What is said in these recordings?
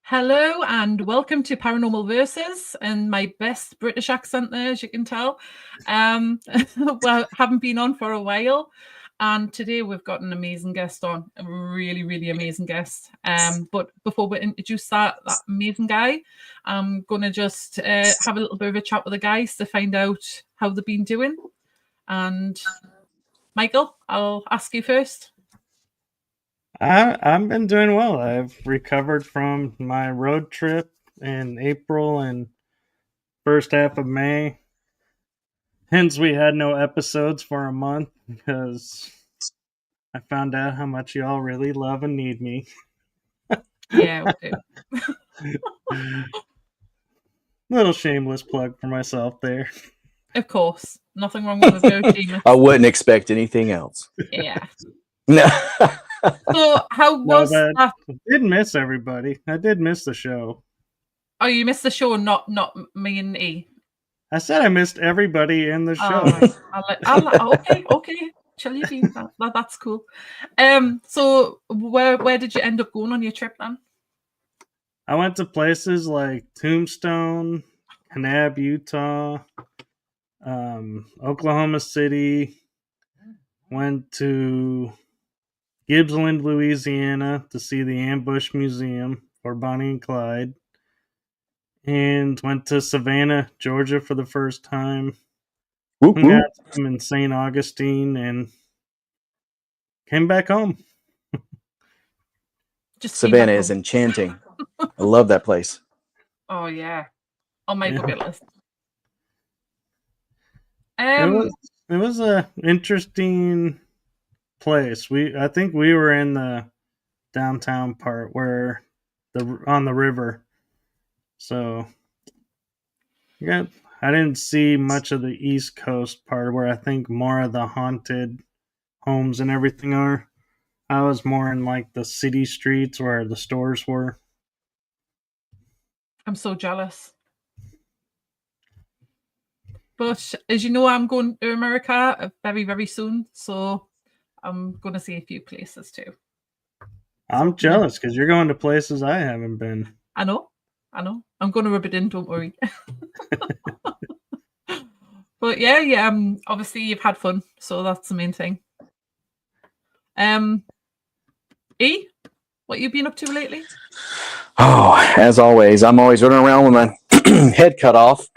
Hello and welcome to Paranormal Versus in my best British accent there, as you can tell. Well, haven't been on for a while, and today we've got an amazing guest on, a really, really amazing guest. But before we introduce that amazing guy, I'm going to just have a little bit of a chat with the guys to find out how they've been doing. And Michael, I'll ask you first. I've been doing well. I've recovered from my road trip in April and first half of May. Hence, we had no episodes for a month because I found out how much y'all really love and need me. Yeah, we do. Little shameless plug for myself there. Of course. Nothing wrong with the shameless. I wouldn't expect anything else. Yeah. No. So how was that? I did miss everybody. I did miss the show. Oh, you missed the show, not me and E. I said I missed everybody in the show. Okay. Shall you be? That's cool. So where did you end up going on your trip then? I went to places like Tombstone, Kanab, Utah, Oklahoma City. Went to Gibbsland, Louisiana to see the Ambush Museum for Bonnie and Clyde. And went to Savannah, Georgia for the first time. Whoop, whoop. I'm in St. Augustine and came back home. Savannah is enchanting. I love that place. Oh, yeah. On my bucket list. It was an interesting place. I think we were in the downtown part where on the river. So yeah, I didn't see much of the East Coast part where I think more of the haunted homes and everything are. I was more in like the city streets where the stores were. I'm so jealous. But as you know, I'm going to America very, very soon. So I'm going to see a few places too. I'm jealous because you're going to places I haven't been. I know. I'm going to rub it in, don't worry. But yeah. Obviously, you've had fun. So that's the main thing. E, what you been up to lately? Oh, as always, I'm always running around with my head cut off.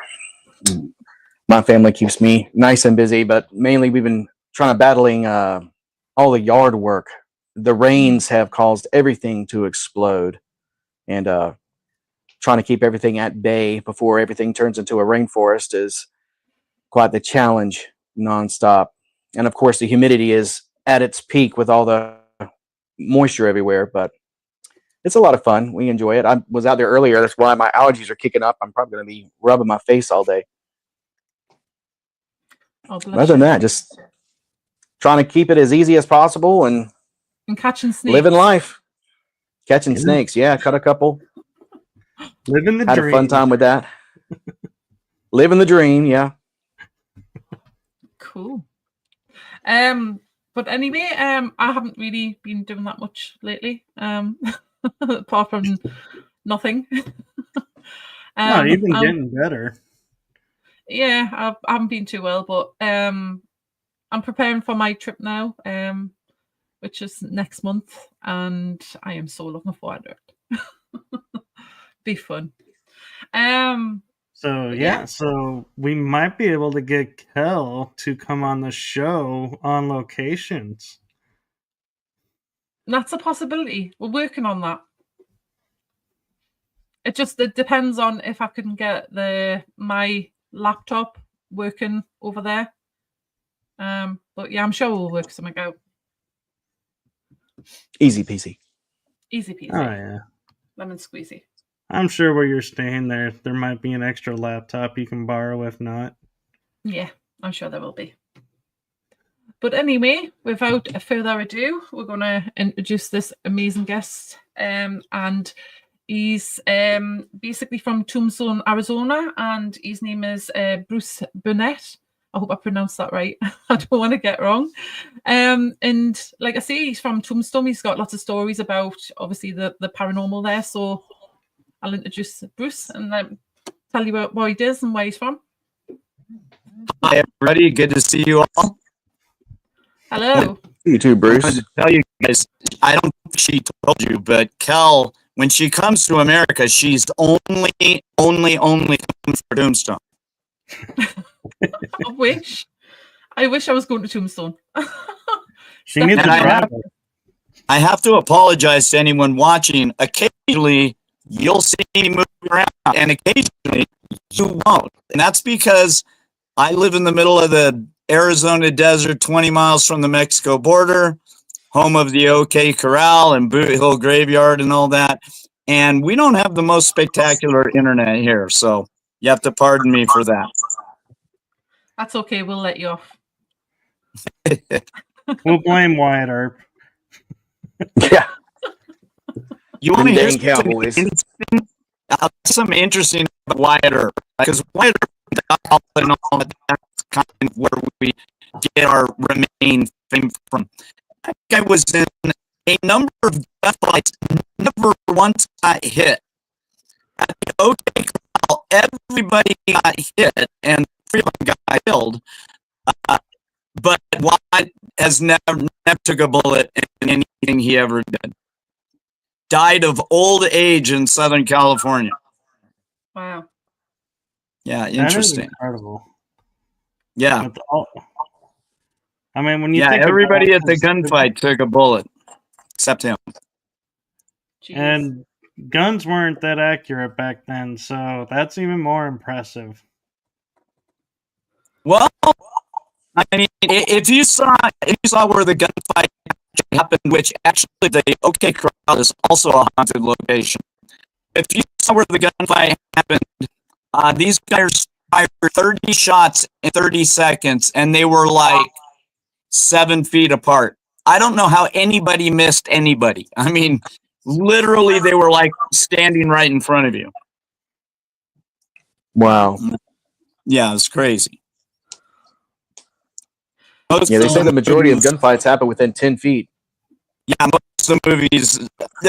My family keeps me nice and busy, but mainly we've been battling all the yard work. The rains have caused everything to explode, and trying to keep everything at bay before everything turns into a rainforest is quite the challenge nonstop. And of course, the humidity is at its peak with all the moisture everywhere, but it's a lot of fun. We enjoy it. I was out there earlier. That's why my allergies are kicking up. I'm probably going to be rubbing my face all day. Other than that, just trying to keep it as easy as possible and catching snakes. Living life. Catching snakes. Yeah, cut a couple. Living the dream. Had a fun time with that. Living the dream, yeah. Cool. But anyway, I haven't really been doing that much lately. Apart from nothing. No, you've been getting better. Yeah, I haven't been too well, but I'm preparing for my trip now. which is next month, and I am so looking forward to it. Be fun. So yeah, so we might be able to get Kell to come on the show on locations. That's a possibility. We're working on that. It depends on if I can get my laptop working over there. But yeah, I'm sure we'll work something out. Easy peasy. Easy peasy. Oh yeah. Lemon squeezy. I'm sure where you're staying there might be an extra laptop you can borrow if not. Yeah, I'm sure there will be. But anyway, without further ado, we're going to introduce this amazing guest. And he's basically from Tombstone, Arizona, and his name is Bruce Burnett. I hope I pronounced that right. I don't want to get wrong. And like I say, he's from Tombstone. He's got lots of stories about, obviously, the paranormal there. So I'll introduce Bruce and tell you what he does and where he's from. Hi, everybody. Good to see you all. Hello. You too, I Bruce. wanted to tell you guys, I don't think she told you, but Kell, when she comes to America, she's only coming for Tombstone. I wish I was going to Tombstone. She needs to And I drive have- it. I have to apologize to anyone watching. Occasionally, you'll see me move around, and occasionally, you won't. And that's because I live in the middle of the Arizona desert, 20 miles from the Mexico border, home of the OK Corral and Boothill Graveyard and all that. And we don't have the most spectacular internet here, so you have to pardon me for that. That's okay. We'll let you off. We'll blame Wyatt Earp. Yeah. You want to hear Dang Cowboys. something interesting about Wyatt Earp? Because Wyatt Earp and all that's kind of where we get our remaining fame from. That guy was in a number of gunfights, never once got hit. At the OK Corral, everybody got hit and everyone got killed. But Wyatt has never took a bullet in anything he ever did. Died of old age in Southern California. Wow. Yeah, That is interesting. incredible. Yeah, With all- I mean, when you yeah. think Everybody about at the gunfight took a bullet, except him. Jeez. and guns weren't that accurate back then, so that's even more impressive. Well, I mean, if you saw where the gunfight happened, which actually the OK Corral is also a haunted location. If you saw where the gunfight happened, these guys fired 30 shots in 30 seconds, and they were like 7 feet apart. I don't know how anybody missed anybody. I mean, literally, they were like standing right in front of you. Wow. Yeah, it's crazy. Yeah, they say the majority of gunfights happen within 10 feet. Yeah, most of the movies,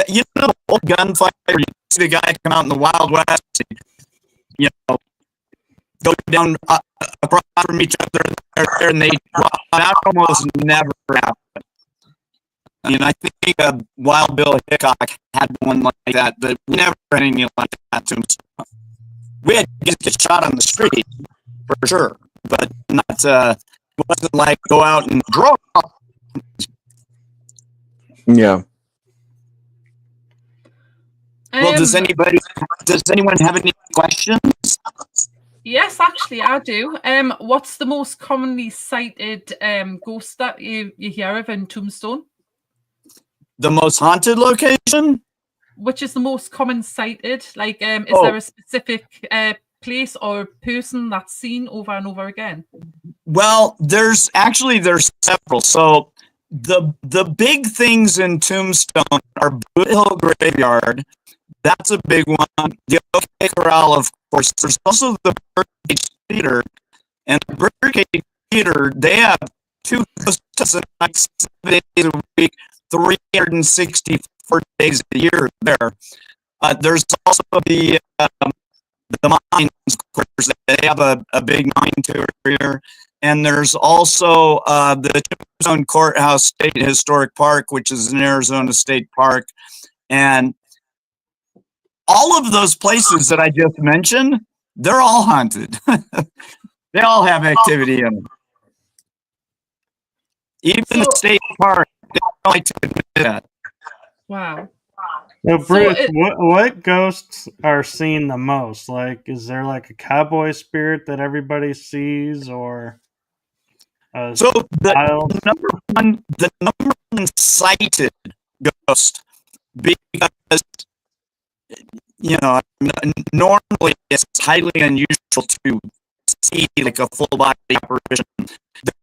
you know, old gunfighter, you see the guy come out in the Wild West, you know, go down across from each other, and they drop. That almost never happened. I mean, I think Wild Bill Hickok had one like that, but we never had anything like that to him. We had to get shot on the street, for sure, but not, wasn't like go out and draw. Yeah. Well, does anyone have any questions? Yes, actually, I do. What's the most commonly cited ghost that you hear of in Tombstone? The most haunted location? Which is the most common cited? Like, is Oh. there a specific place or person that's seen over and over again? Well, there's several. So the big things in Tombstone are Boothill Graveyard. That's a big one. The OK Corral, of course. There's also the Birdcage Theater. And the Birdcage Theater, they have 2 ghosts a night, 7 days a week, 364 days a year there. There's also the mines, of course. They have a big mine tour here. and there's also the Tombstone Courthouse State Historic Park, which is an Arizona state park. And all of those places that I just mentioned, they're all haunted. They all have activity in them. Even the state park, they don't like to admit that. Wow. Now, Bruce, what ghosts are seen the most? Like, is there like a cowboy spirit that everybody sees, or so the number one cited ghost, because normally it's highly unusual to see like a full body apparition.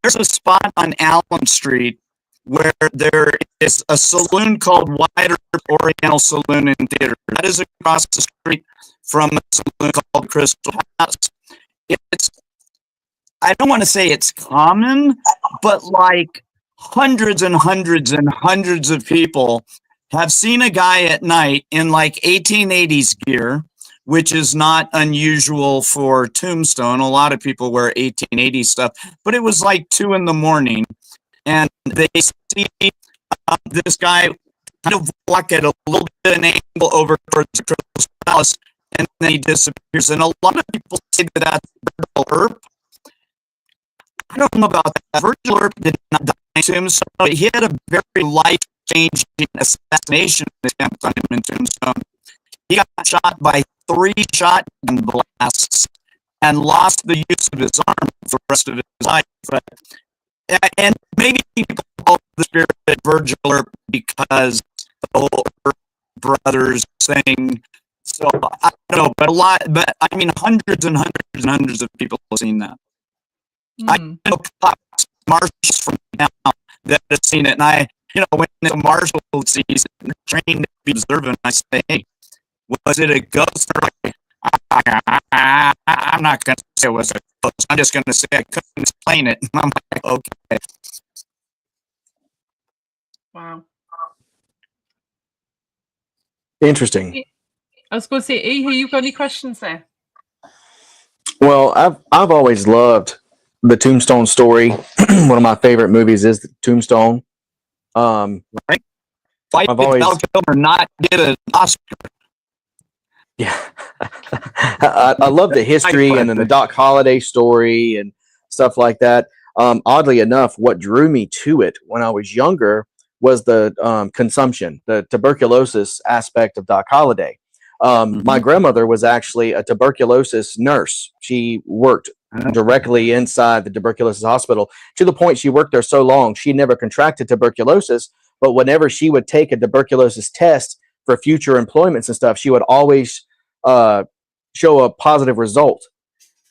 There's a spot on Allen Street where there is a saloon called Wyatt Oriental Saloon and Theater. That is across the street from a saloon called Crystal House. I don't want to say it's common, but like hundreds and hundreds and hundreds of people have seen a guy at night in like 1880s gear, which is not unusual for Tombstone. A lot of people wear 1880s stuff, but it was like 2 a.m. and they see this guy kind of walk at a little bit of an angle over towards the Crystal Palace, and then he disappears. And a lot of people say that that's Virgil Earp. I don't know about that. Virgil Earp did not die in Tombstone, but he had a very life-changing assassination attempt on him in Tombstone. He got shot by 3 shotgun blasts and lost the use of his arm for the rest of his life. And maybe people call the spirit Virgil Earp because the whole Earp brothers thing. So I don't know, but I mean, hundreds and hundreds and hundreds of people have seen that. I know cops, marshals from town that have seen it, and when the marshal sees it, trained to be observant, I say, hey, was it a ghost? I'm not going to say it was a ghost. I'm just going to say I couldn't explain it. And I'm like, okay. Wow. Interesting. I was going to say, hey, you got any questions there? Well, I've always loved the Tombstone story. One of my favorite movies is Tombstone. Right? Why I've did always Val Kilmer not get an Oscar? Yeah, I love the history and then the Doc Holliday story and stuff like that. Oddly enough, what drew me to it when I was younger was the consumption, the tuberculosis aspect of Doc Holliday. My grandmother was actually a tuberculosis nurse. She worked directly inside the tuberculosis hospital, to the point she worked there so long she never contracted tuberculosis. But whenever she would take a tuberculosis test for future employments and stuff, she would always show a positive result,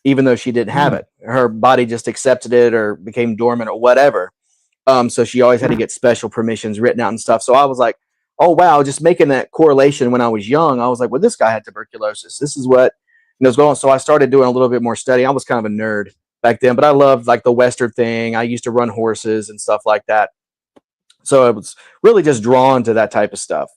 even though she didn't have it. Her body just accepted it or became dormant or whatever. So she always had to get special permissions written out and stuff. So I was like, oh, wow, just making that correlation when I was young. I was like, well, this guy had tuberculosis. This is what was going on. So I started doing a little bit more study. I was kind of a nerd back then, but I loved like the Western thing. I used to run horses and stuff like that. So I was really just drawn to that type of stuff.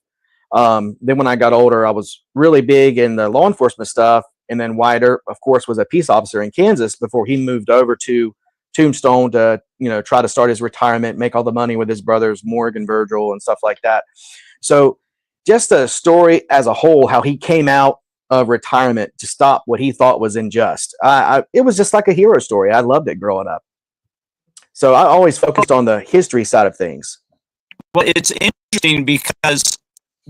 Then when I got older, I was really big in the law enforcement stuff. And then Wyatt, of course, was a peace officer in Kansas before he moved over to Tombstone to, try to start his retirement, make all the money with his brothers, Morg and Virgil and stuff like that. So just the story as a whole, how he came out of retirement to stop what he thought was unjust. It was just like a hero story. I loved it growing up. So I always focused on the history side of things. Well, it's interesting because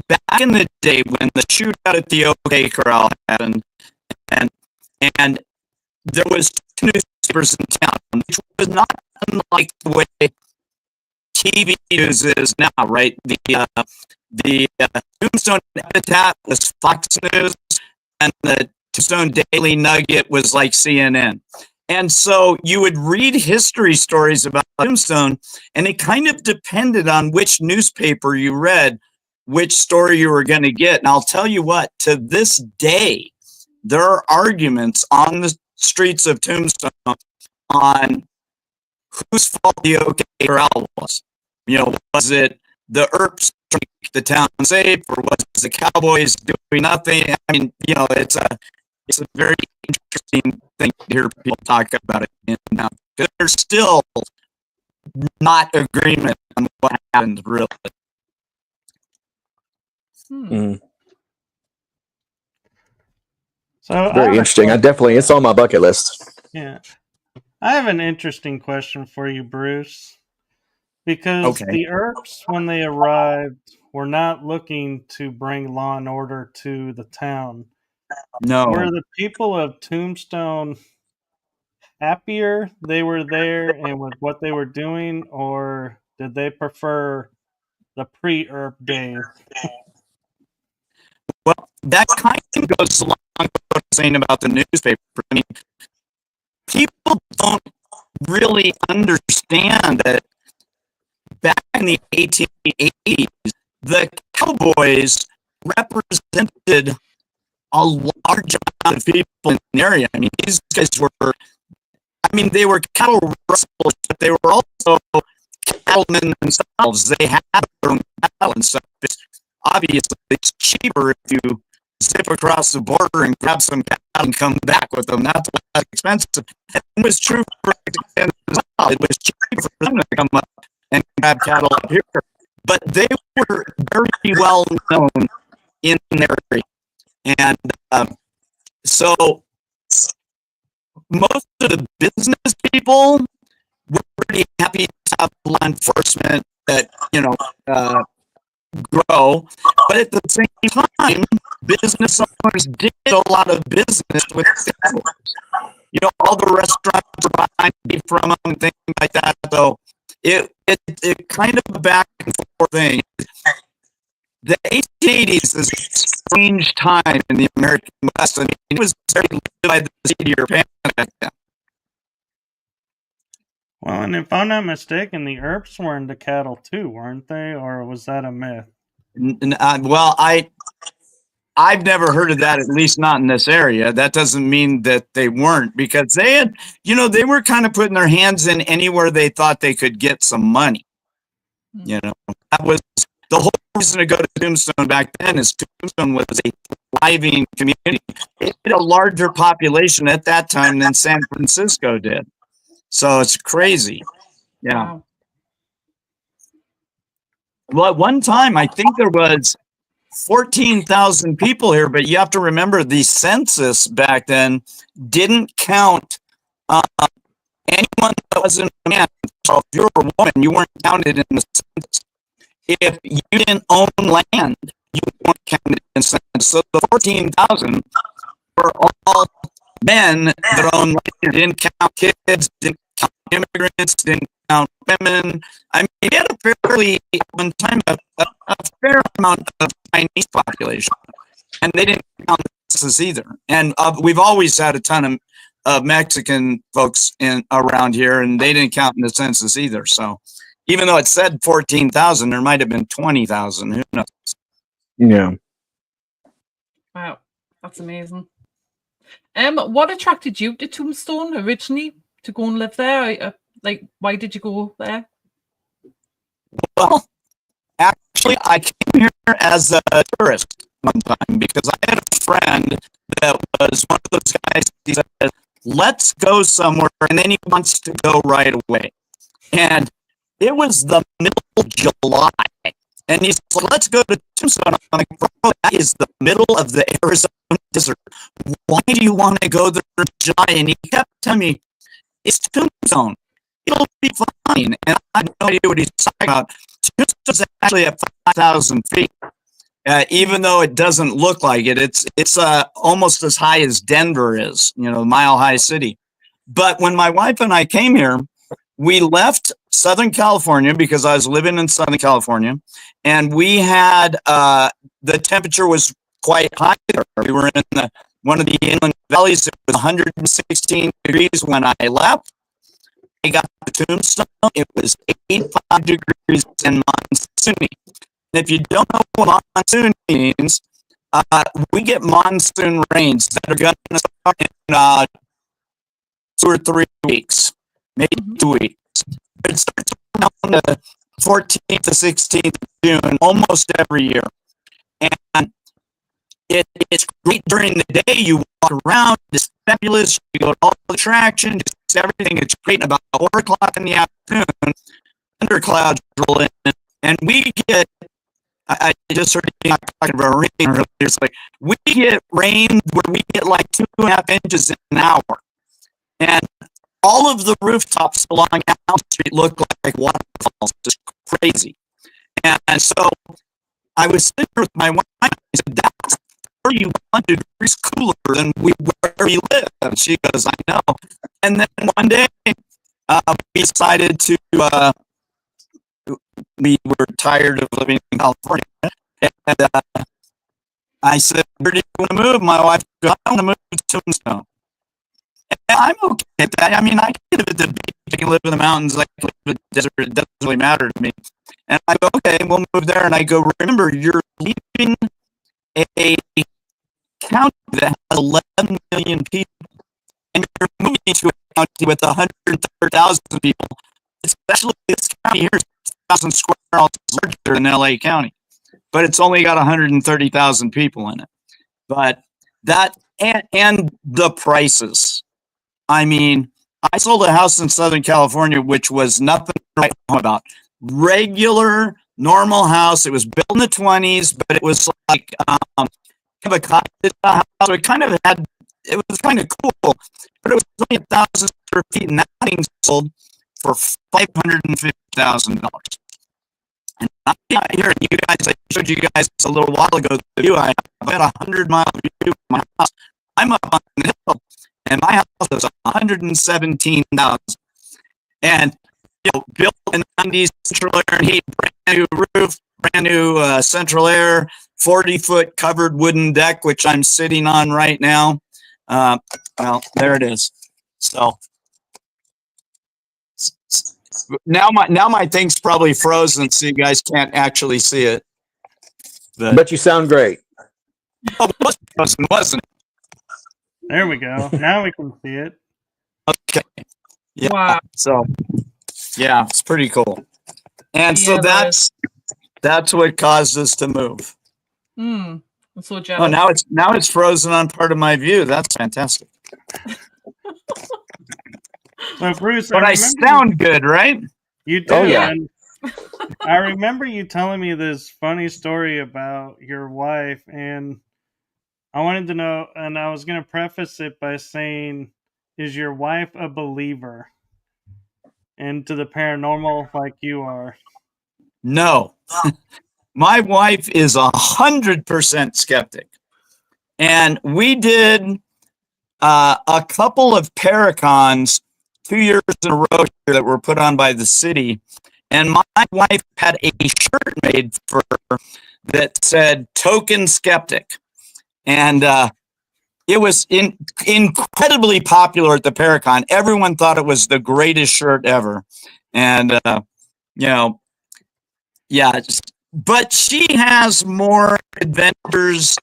back in the day when the shootout at the OK Corral happened, and there was 2 newspapers in town, which was not unlike the way TV news is now, right? The Tombstone Epitaph was Fox News, and the Tombstone Daily Nugget was like CNN. And so you would read history stories about Tombstone, and it kind of depended on which newspaper you read, which story you were going to get. And I'll tell you what, to this day, there are arguments on the streets of Tombstone on whose fault the OK Corral was. Was it the Earps trying to keep the town safe, or was it the Cowboys doing nothing? I mean, it's a very interesting thing to hear people talk about it in because there's still not agreement on what happened, really. So Very interesting. It's on my bucket list. Yeah. I have an interesting question for you, Bruce. Because the Earps, when they arrived, were not looking to bring law and order to the town. No. Were the people of Tombstone happier they were there and with what they were doing, or did they prefer the pre-Earp days? Well, that kind of goes along with what I was saying about the newspaper. I mean, people don't really understand that back in the 1880s, the cowboys represented a large amount of people in the area. I mean, these guys were, they were cattle rustlers, but they were also cattlemen themselves. They had their own cattle and stuff. Obviously, it's cheaper if you zip across the border and grab some cattle and come back with them. That's less expensive. And it was true for Mexicans as well. It was cheaper for them to come up and grab cattle up here. But they were very well known in their area. And so most of the business people were pretty happy to have law enforcement that, grow. But at the same time, business owners did a lot of business with cowboys. All the restaurants were buying beef from them and things like that. So it kind of a back and forth thing. The 1880s is a strange time in the American West. I mean, it was very led by the seedier panic back then. Well, and if I'm not mistaken, the Earps were into cattle too, weren't they? Or was that a myth? Well, I've never heard of that, at least not in this area. That doesn't mean that they weren't, because they had, they were kind of putting their hands in anywhere they thought they could get some money. That was the whole reason to go to Tombstone back then, is Tombstone was a thriving community. It had a larger population at that time than San Francisco did. So it's crazy. Yeah. Wow. Well, at one time, I think there was 14,000 people here, but you have to remember the census back then didn't count anyone that wasn't a man. So if you were a woman, you weren't counted in the census. If you didn't own land, you weren't counted in the census. So the 14,000 were all men that owned land. Didn't count kids, didn't count immigrants, didn't count women. I mean, we had a fairly, one time, a fair amount of Chinese population, and they didn't count the census either. And we've always had a ton of Mexican folks around here, and they didn't count in the census either. So even though it said 14,000, there might have been 20,000. Who knows? Yeah. Wow, that's amazing. What attracted you to Tombstone originally to go and live there? Why did you go there? Well, actually, I came here as a tourist one time because I had a friend that was one of those guys. He said, "Let's go somewhere," and then he wants to go right away. And it was the middle of July, and he said, "Let's go to Tombstone." I'm like, "Bro, that is the middle of the Arizona desert. Why do you want to go there in July?" And he kept telling me, "It's Tombstone. It'll be fine." And I had no idea what he's talking about. Tombstone's actually at 5,000 feet. Even though it doesn't look like it, it's almost as high as Denver is, Mile High City. But when my wife and I came here, we left Southern California because I was living in Southern California, and we had the temperature was quite high there. We were in one of the inland valleys. It was 116 degrees when I left. I got to Tombstone. It was 85 degrees and monsoony. If you don't know what monsoon means, we get monsoon rains that are going to start in 2 or 3 weeks, maybe 2 weeks. It starts around the 14th to 16th of June, almost every year. And it's great during the day. You walk around, it's fabulous. You go to all the attractions, everything is great. About 4:00 in the afternoon, thunderclouds roll in, and we get. I just heard you talking about rain earlier. It's like we get rain where we get like 2.5 inches in an hour, and all of the rooftops along Allen Street look like waterfalls. Just crazy. And so I was sitting with my wife. I said, "That's 31 degrees cooler than where we live." And she goes, "I know." And then one day, we decided to. We were tired of living in California, and I said, "Where do you want to move?" My wife goes, "I want to move to Tombstone." And I'm okay with that. I mean, I can live at the beach, I can live in the mountains, I can live in the desert. It doesn't really matter to me. And I go, "Okay, we'll move there." And I go, "Remember, you're leaving a county that has 11 million people, and you're moving to a county with 130,000 people. Especially this county here is 1,000 square miles larger than LA County, but it's only got 130,000 people in it." But that and the prices. I mean, I sold a house in Southern California, which was nothing to write home about. Regular, normal house. It was built in the 20s, but it was like kind of a cottage house. So it kind of had. It was kind of cool, but it was only 1,000 square feet, and that thing sold for $550,000. And I'm out here, you guys, I showed you guys a little while ago the view I have. I had a 100-mile view of my house. I'm up on the hill, and my house is 117,000. And built in the 90s, central air and heat, brand new roof, brand new central air, 40-foot covered wooden deck, which I'm sitting on right now. Well, there it is. So. Now my thing's probably frozen, so you guys can't actually see it. But you sound great. Oh, it was frozen, wasn't it? There we go. Now we can see it. Okay. Yeah. Wow. So, yeah, it's pretty cool. And so that's what caused us to move. I'm so jealous. Oh, now it's frozen on part of my view. That's fantastic. So Bruce, But I sound good, right? You do. Oh, yeah. And I remember you telling me this funny story about your wife, and I wanted to know, and I was going to preface it by saying, is your wife a believer into the paranormal like you are? No. My wife is 100% skeptic. And we did a couple of paracons 2 years in a row here that were put on by the city. And my wife had a shirt made for her that said "Token Skeptic." And it was incredibly popular at the Paracon. Everyone thought it was the greatest shirt ever. And, but she has more adventures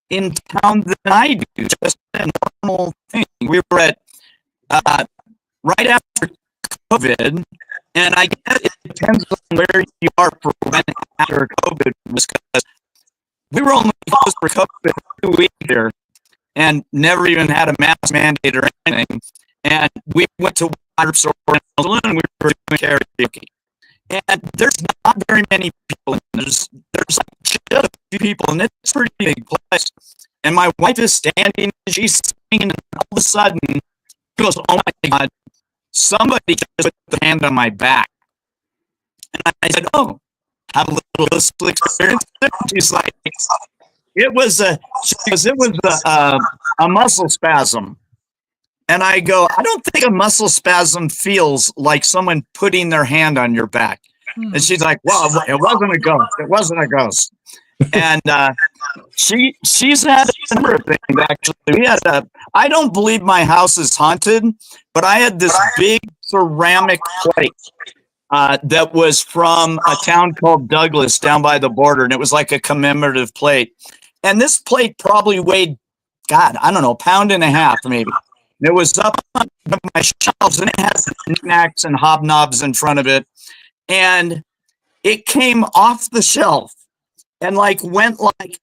in town than I do. Just a normal thing. We were at right after COVID, and I guess it depends on where you are for when after COVID was, because we were only closed for COVID 2 weeks here and never even had a mask mandate or anything. And we went to Wyatt Oriental Saloon and we were doing karaoke. And there's not very many people. There's like just a few people, and it's a pretty big place. And my wife is standing, she's singing, and all of a sudden, she goes, "Oh my God, somebody just put their hand on my back." And I said, "Oh, have a little blissful experience." She's like, it was a muscle spasm. And I go, "I don't think a muscle spasm feels like someone putting their hand on your back." And she's like, "Well, it wasn't a ghost. It wasn't a ghost." And she's had a number of things, actually. We had I don't believe my house is haunted, but I had this big ceramic plate that was from a town called Douglas down by the border, and it was like a commemorative plate. And this plate probably weighed, God, I don't know, 1.5 pounds maybe. It was up on my shelves, and it had knickknacks and hobnobs in front of it. And it came off the shelf and went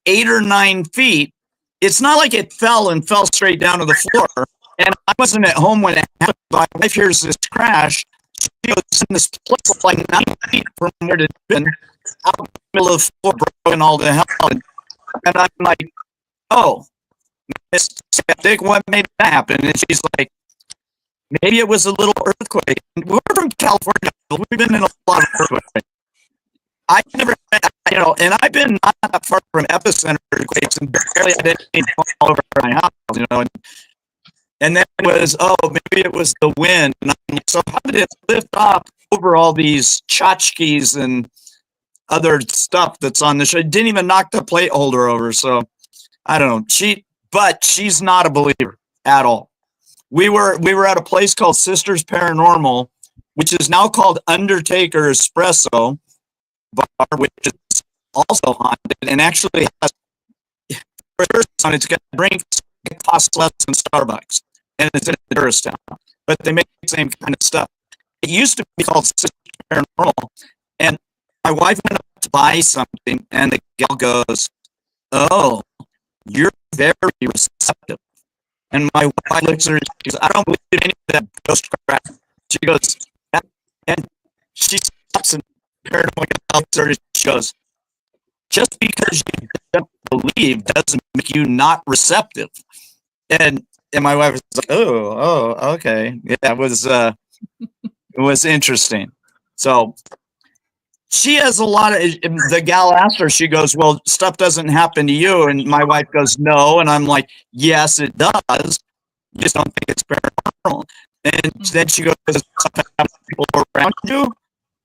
8 or 9 feet. It's not like it fell straight down to the floor. And I wasn't at home when it happened. My wife hears this crash. She goes in this place like 9 feet from where it had been, out in the middle of the floor, broken all to hell. And I'm like, oh, Miss Sceptic, what made that happen? And she's like, maybe it was a little earthquake. We're from California. We've been in a lot of earthquakes. I never, and I've been not that far from epicenter earthquakes, and barely I didn't fall over my house, and then it was, maybe it was the wind. And I'm like, so how did it lift up over all these tchotchkes and other stuff that's on the show? It didn't even knock the plate holder over. So I don't know. But she's not a believer at all. We were at a place called Sisters Paranormal, which is now called Undertaker Espresso Bar, which is also haunted and actually has on it's got drinks that cost less than Starbucks, and it's in a tourist town, but they make the same kind of stuff. It used to be called Sisters Paranormal, and my wife went up to buy something, and the gal goes, "Oh, you're very receptive." And my wife looks at her, she goes, "I don't believe any of that ghost crap." She goes, and she stops and paranoid about her. She goes, "Just because you don't believe doesn't make you not receptive." And my wife was like, "Oh, okay." Yeah, it was interesting. So she has a lot of, the gal asked her, she goes, "Well, stuff doesn't happen to you." And my wife goes, "No." And I'm like, "Yes, it does. You just don't think it's paranormal." And then she goes, "Does stuff happen to people around you?"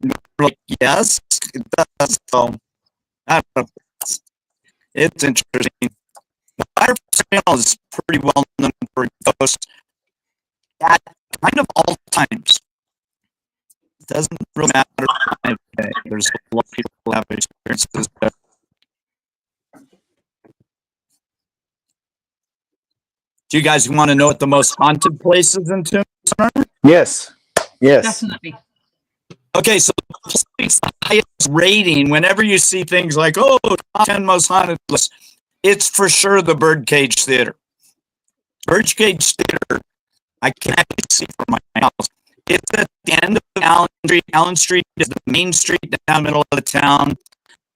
And we're like, "Yes, it does." So I don't know. It's interesting. Our channel is pretty well known for ghosts at kind of all times. It doesn't really matter. There's a lot of people who have experiences. Do you guys want to know what the most haunted places in Tombstone are? Yes. Definitely. Okay, so the highest rating, whenever you see things like, top 10 most haunted places, it's for sure the Birdcage Theater. Birdcage Theater, I can actually see from my house. It's at the end of Allen Street. Allen Street is the main street down the middle of the town.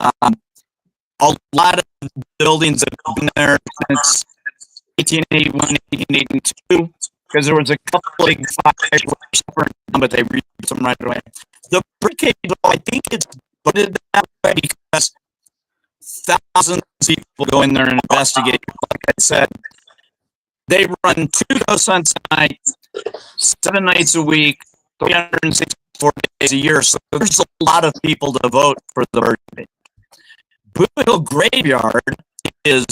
A lot of buildings have been there since 1881, 1882, because there was a couple of fires were suffering, but they reached them right away. The Birdcage, I think it's voted that way because thousands of people go in there and investigate. Like I said, they run 2 ghost hunts a night, 7 nights a week, 364 days a year. So there's a lot of people to vote for the Birdcage. Boothill Graveyard is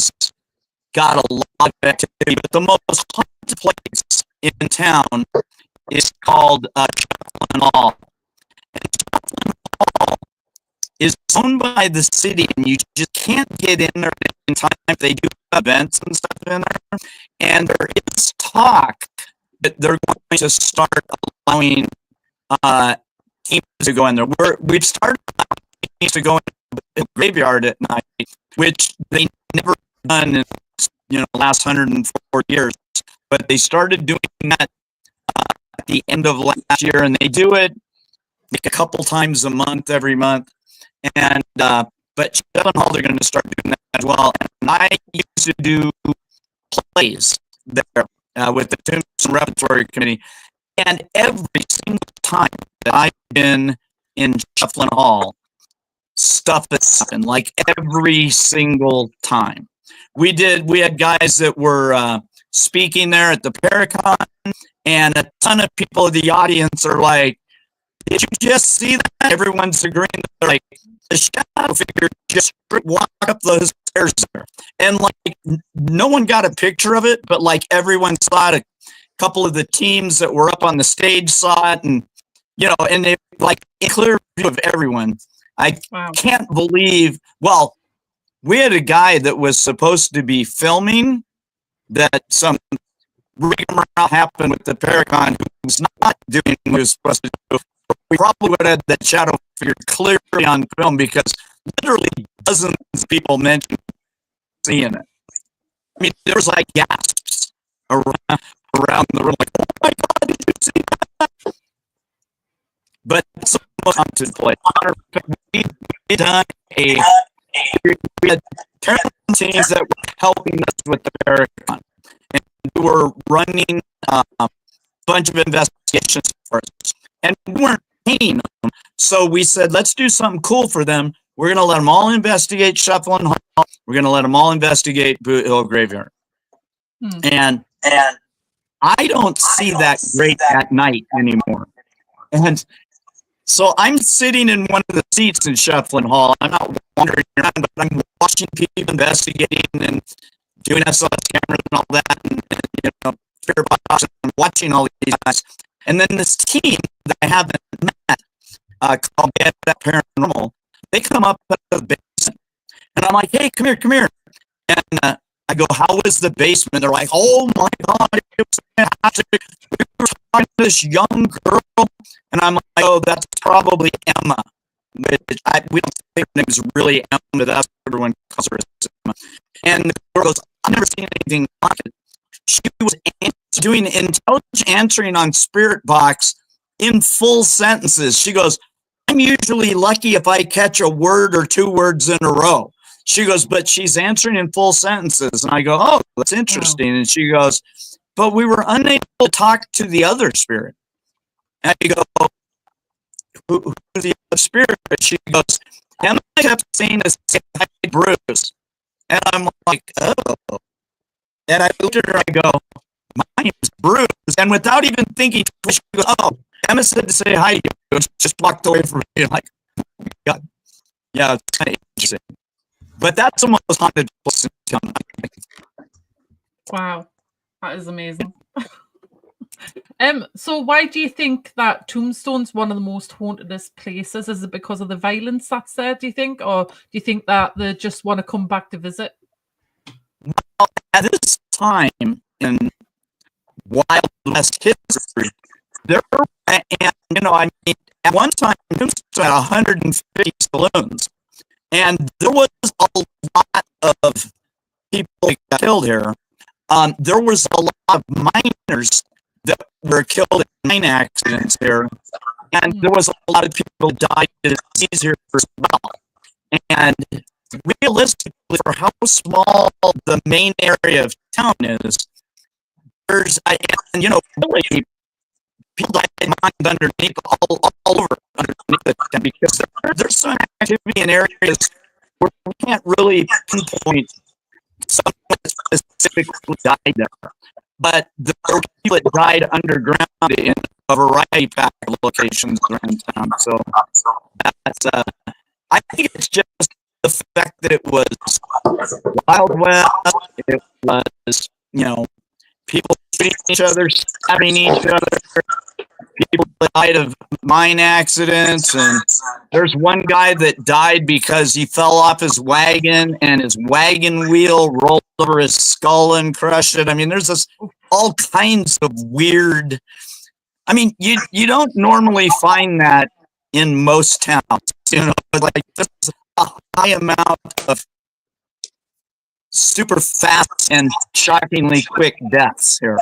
got a lot of activity, but the most haunted place in town is called Schieffelin Hall. And Schieffelin Hall is owned by the city, and you just can't get in there in time. They do events and stuff in there, and there is talk that they're going to start allowing teams to go in there. We've started teams to go in the graveyard at night, which they never done in last 104 years, but they started doing that at the end of last year, and they do it like a couple times a month, every month. And but Schieffelin Hall, they're going to start doing that as well. And I used to do plays there with the Tombstone Repertory Committee, and every single time that I've been in Schieffelin Hall, stuff has happened. Like every single time. We had guys that were speaking there at the Paracon, and a ton of people in the audience are like, "Did you just see that?" Everyone's agreeing. They're like, the shadow figure just walked up those stairs there. And like, no one got a picture of it, but like everyone saw it. A couple of the teams that were up on the stage saw it, and and they like a clear view of everyone. I can't believe, we had a guy that was supposed to be filming that some rigmarole happened with the Paracon, who was not doing what he was supposed to do. We probably would have had that shadow figure clearly on film, because literally dozens of people mentioned seeing it. I mean, there was like gasps around the room, like, oh my God, did you see that? But it's the most haunted place. We done we had paranormal teams that were helping us with the Paracon, and we were running a bunch of investigations for us, and we weren't paying them. So we said, let's do something cool for them. We're going to let them all investigate Schieffelin Hall. We're going to let them all investigate Boothill Graveyard. And I don't see that great at night anymore. And so I'm sitting in one of the seats in Schieffelin Hall. I'm not wandering around, but I'm watching people investigating and doing SLS cameras and all that, and you know, fear box, and watching all these guys. And then this team that I haven't met, called Get That Paranormal, they come up to the basement, and I'm like, "Hey, come here!" And I go, "How is the basement?" They're like, "Oh my God, it was fantastic. We were talking to this young girl," and I'm like, "Oh, that's probably Emma." We don't think her name is really Emma, but that's what everyone calls her Emma. And the girl goes, "I've never seen anything like it." She was doing intelligent answering on Spirit Box in full sentences. She goes, "I'm usually lucky if I catch a word or two words in a row." She goes, "But she's answering in full sentences." And I go, "Oh, that's interesting." And she goes, "But we were unable to talk to the other spirit." And I go, who's the other spirit? She goes, "Emma kept saying to say hi to Bruce." And I'm like, "Oh." And I looked at her, I go, "My name's Bruce." And without even thinking, she goes, "Oh, Emma said to say hi to you." And she just walked away from me. I'm like, "Oh my God." Yeah, it's kind of interesting. But that's the most haunted place in town. Wow, that is amazing. So why do you think that Tombstone's one of the most hauntedest places? Is it because of the violence that's there, do you think? Or do you think that they just want to come back to visit? Well, at this time in Wild West history, there were, and you know, I mean, at one time, Tombstone had 150 saloons. And there was a lot of people that got killed here. There was a lot of miners that were killed in mine accidents here. And there was a lot of people that died of disease here as well. And realistically, for how small the main area of town is, there's, and you know, really, people died in mines underneath, all over underneath the town, because there's some activity in areas where we can't really pinpoint someone that specifically died there. But there were people that died underground in a variety of locations around town. So that's, I think it's just the fact that it was Wild West, it was, you know, people shooting each other, stabbing each other, people died of mine accidents, and there's one guy that died because he fell off his wagon and his wagon wheel rolled over his skull and crushed it. I mean, there's this all kinds of weird. I mean, you don't normally find that in most towns. You know, like there's a high amount of super fast and shockingly quick deaths here.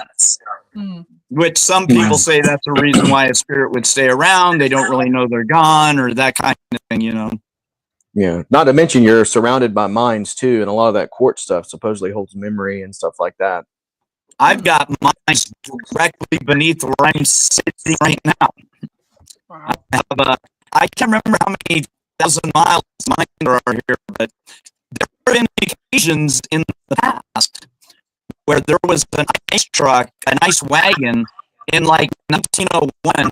Which some people say that's the reason why a spirit would stay around. They don't really know they're gone, or that kind of thing, you know. Yeah. Not to mention you're surrounded by mines too, and a lot of that quartz stuff supposedly holds memory and stuff like that. I've got mines directly beneath where I'm sitting right now. Wow. I can't remember how many thousand miles mines there are here, but there have been occasions in the past where there was an ice truck, an ice wagon in like 1901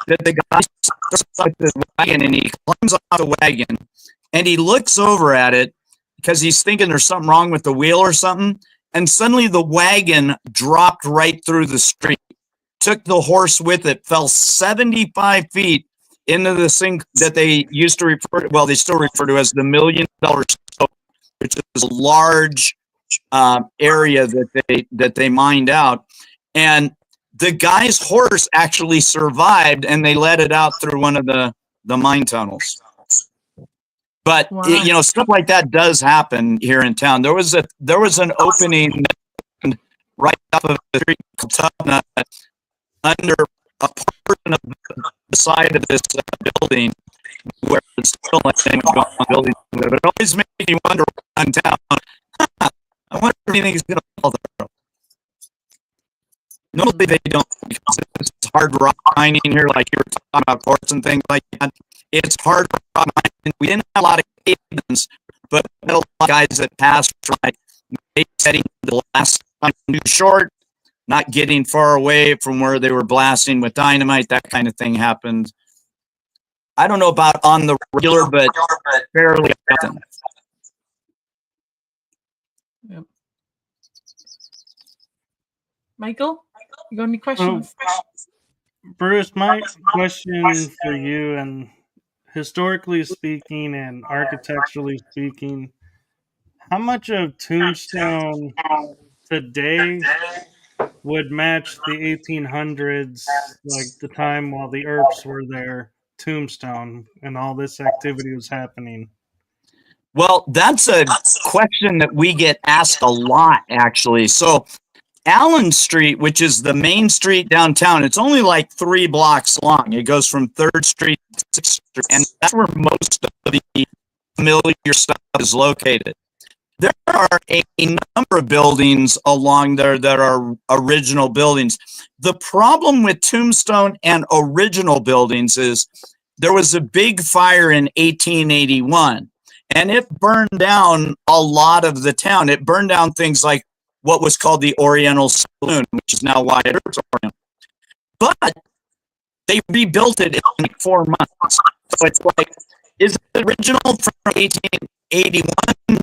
that the guy starts with the wagon and he climbs off the wagon and he looks over at it because he's thinking there's something wrong with the wheel or something. And suddenly the wagon dropped right through the street, took the horse with it, fell 75 feet into the thing that they used to refer to, well, they still refer to as the $1 Million Slope, which is a large area that they mined out. And the guy's horse actually survived, and they let it out through one of the mine tunnels. But Wow. you know, stuff like that does happen here in town. There was an opening right off of the street called Tubna, under a portion of the side of this building where it's still like going on building. But it always makes you wonder around town, I wonder if anything's going to fall through. Normally they don't, because it's hard rock mining here, like you were talking about quartz and things like that. It's hard rock mining. We didn't have a lot of cabins, but we had a lot of guys that passed from like setting the last time too short, not getting far away from where they were blasting with dynamite. That kind of thing happened. I don't know about on the regular, but fairly often. Yep. Michael, you got any questions? Bruce, my question for you, and historically speaking and architecturally speaking, how much of Tombstone today would match the 1800s, like the time while the Earps were there, Tombstone, and all this activity was happening? Well, that's a question that we get asked a lot, actually. So Allen Street, which is the main street downtown, it's only like 3 blocks long. It goes from 3rd Street to 6th Street, and that's where most of the familiar stuff is located. There are a number of buildings along there that are original buildings. The problem with Tombstone and original buildings is there was a big fire in 1881, and it burned down a lot of the town. It burned down things like what was called the Oriental Saloon, which is now Wyatt Earp's Oriental. But they rebuilt it in like 4 months. So it's like, is it original from 1881?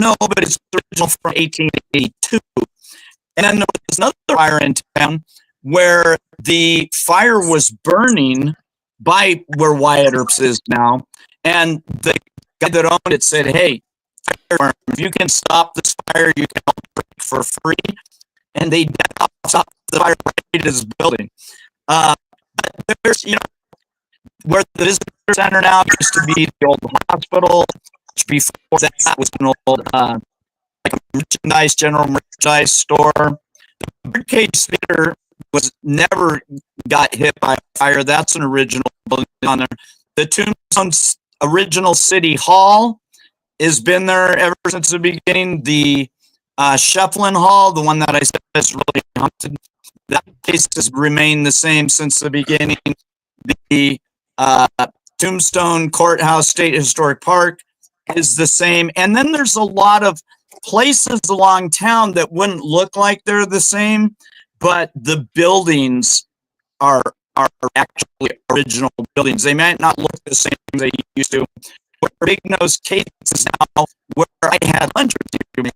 No, but it's original from 1882. And then there was another fire in town where the fire was burning by where Wyatt Earp's is now. And the guy that owned it said, hey, if you can stop this fire, you can help for free. And they stopped the fire right at his building. There's, where the visitor center now used to be the old hospital. Before that was an old like a general merchandise store. The Birdcage Theater was never got hit by fire. That's an original building on there. The Tombstone's original City Hall has been there ever since the beginning. The Schieffelin Hall, the one that I said is really haunted, that place has remained the same since the beginning. The Tombstone Courthouse State Historic Park is the same. And then there's a lot of places along town that wouldn't look like they're the same, but the buildings are actually original buildings. They might not look the same as they used to. Where Big Nose Case is now, where I had lunch with you,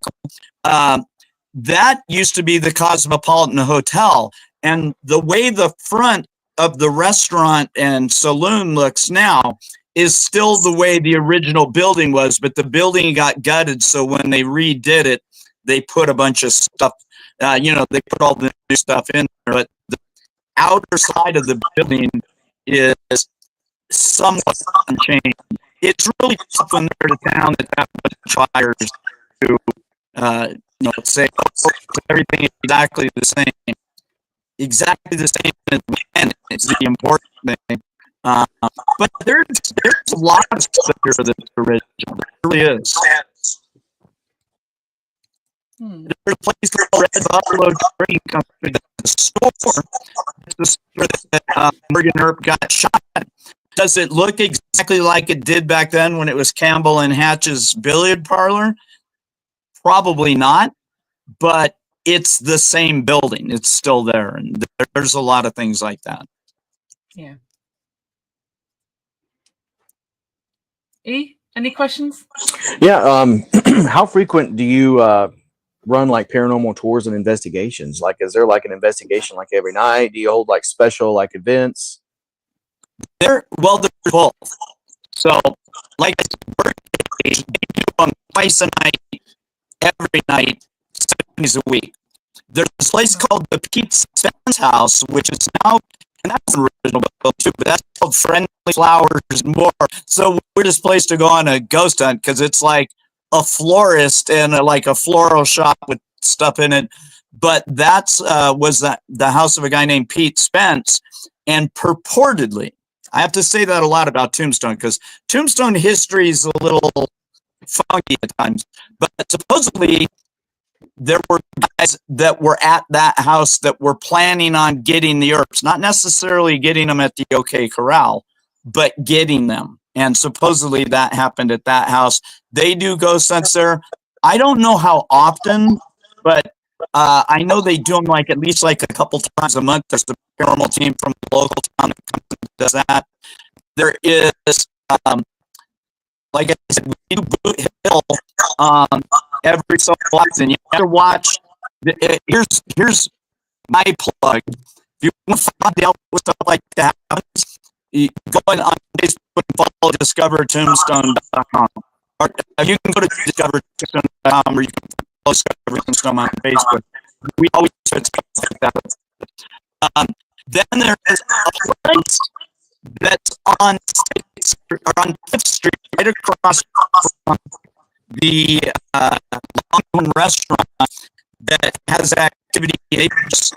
that used to be the Cosmopolitan Hotel. And the way the front of the restaurant and saloon looks now is still the way the original building was, but the building got gutted. So when they redid it, they put a bunch of stuff, they put all the new stuff in there, but the outer side of the building is somewhat unchanged. It's really tough when they're in a town that much fires to, say everything is exactly the same. Exactly the same as when it's the important thing. But there's a lot of stuff here that's original. There really is. There's a place called Red Buffalo Trading Company. That's a store. It's the store that Morgan Earp got shot at. Does it look exactly like it did back then when it was Campbell and Hatch's billiard parlor? Probably not, but it's the same building. It's still there, and there's a lot of things like that. Yeah. E, any questions? Yeah. How frequent do you run like paranormal tours and investigations? Like, is there like an investigation like every night? Do you hold like special like events? There's both. So, like I said, they do them twice a night, every night, 7 days a week. There's this place called the Pete Spence House, which is now, and that's an original building too, but that's called Friendly Flowers and More. So we're this place to go on a ghost hunt because it's like a florist and like a floral shop with stuff in it. but that's was the house of a guy named Pete Spence, and purportedly, I have to say that a lot about Tombstone because Tombstone history is a little funky at times, but supposedly there were guys that were at that house that were planning on getting the Earps, not necessarily getting them at the OK Corral, but getting them. And supposedly that happened at that house. They do ghost hunts there. I don't know how often, but I know they do them like at least like a couple times a month. There's the paranormal team from the local town that comes and does that. There is, like I said, we do Boothill every so often. You have to watch. Here's my plug. If you want to find out what stuff like that happens, you go on Facebook and follow discovertombstone.com. Or you can go to discovertombstone.com or you can follow Discover Tombstone on Facebook. We always put stuff like that. Then there is a place that's on 5th Street, right across from the Longhorn restaurant that has activity. They just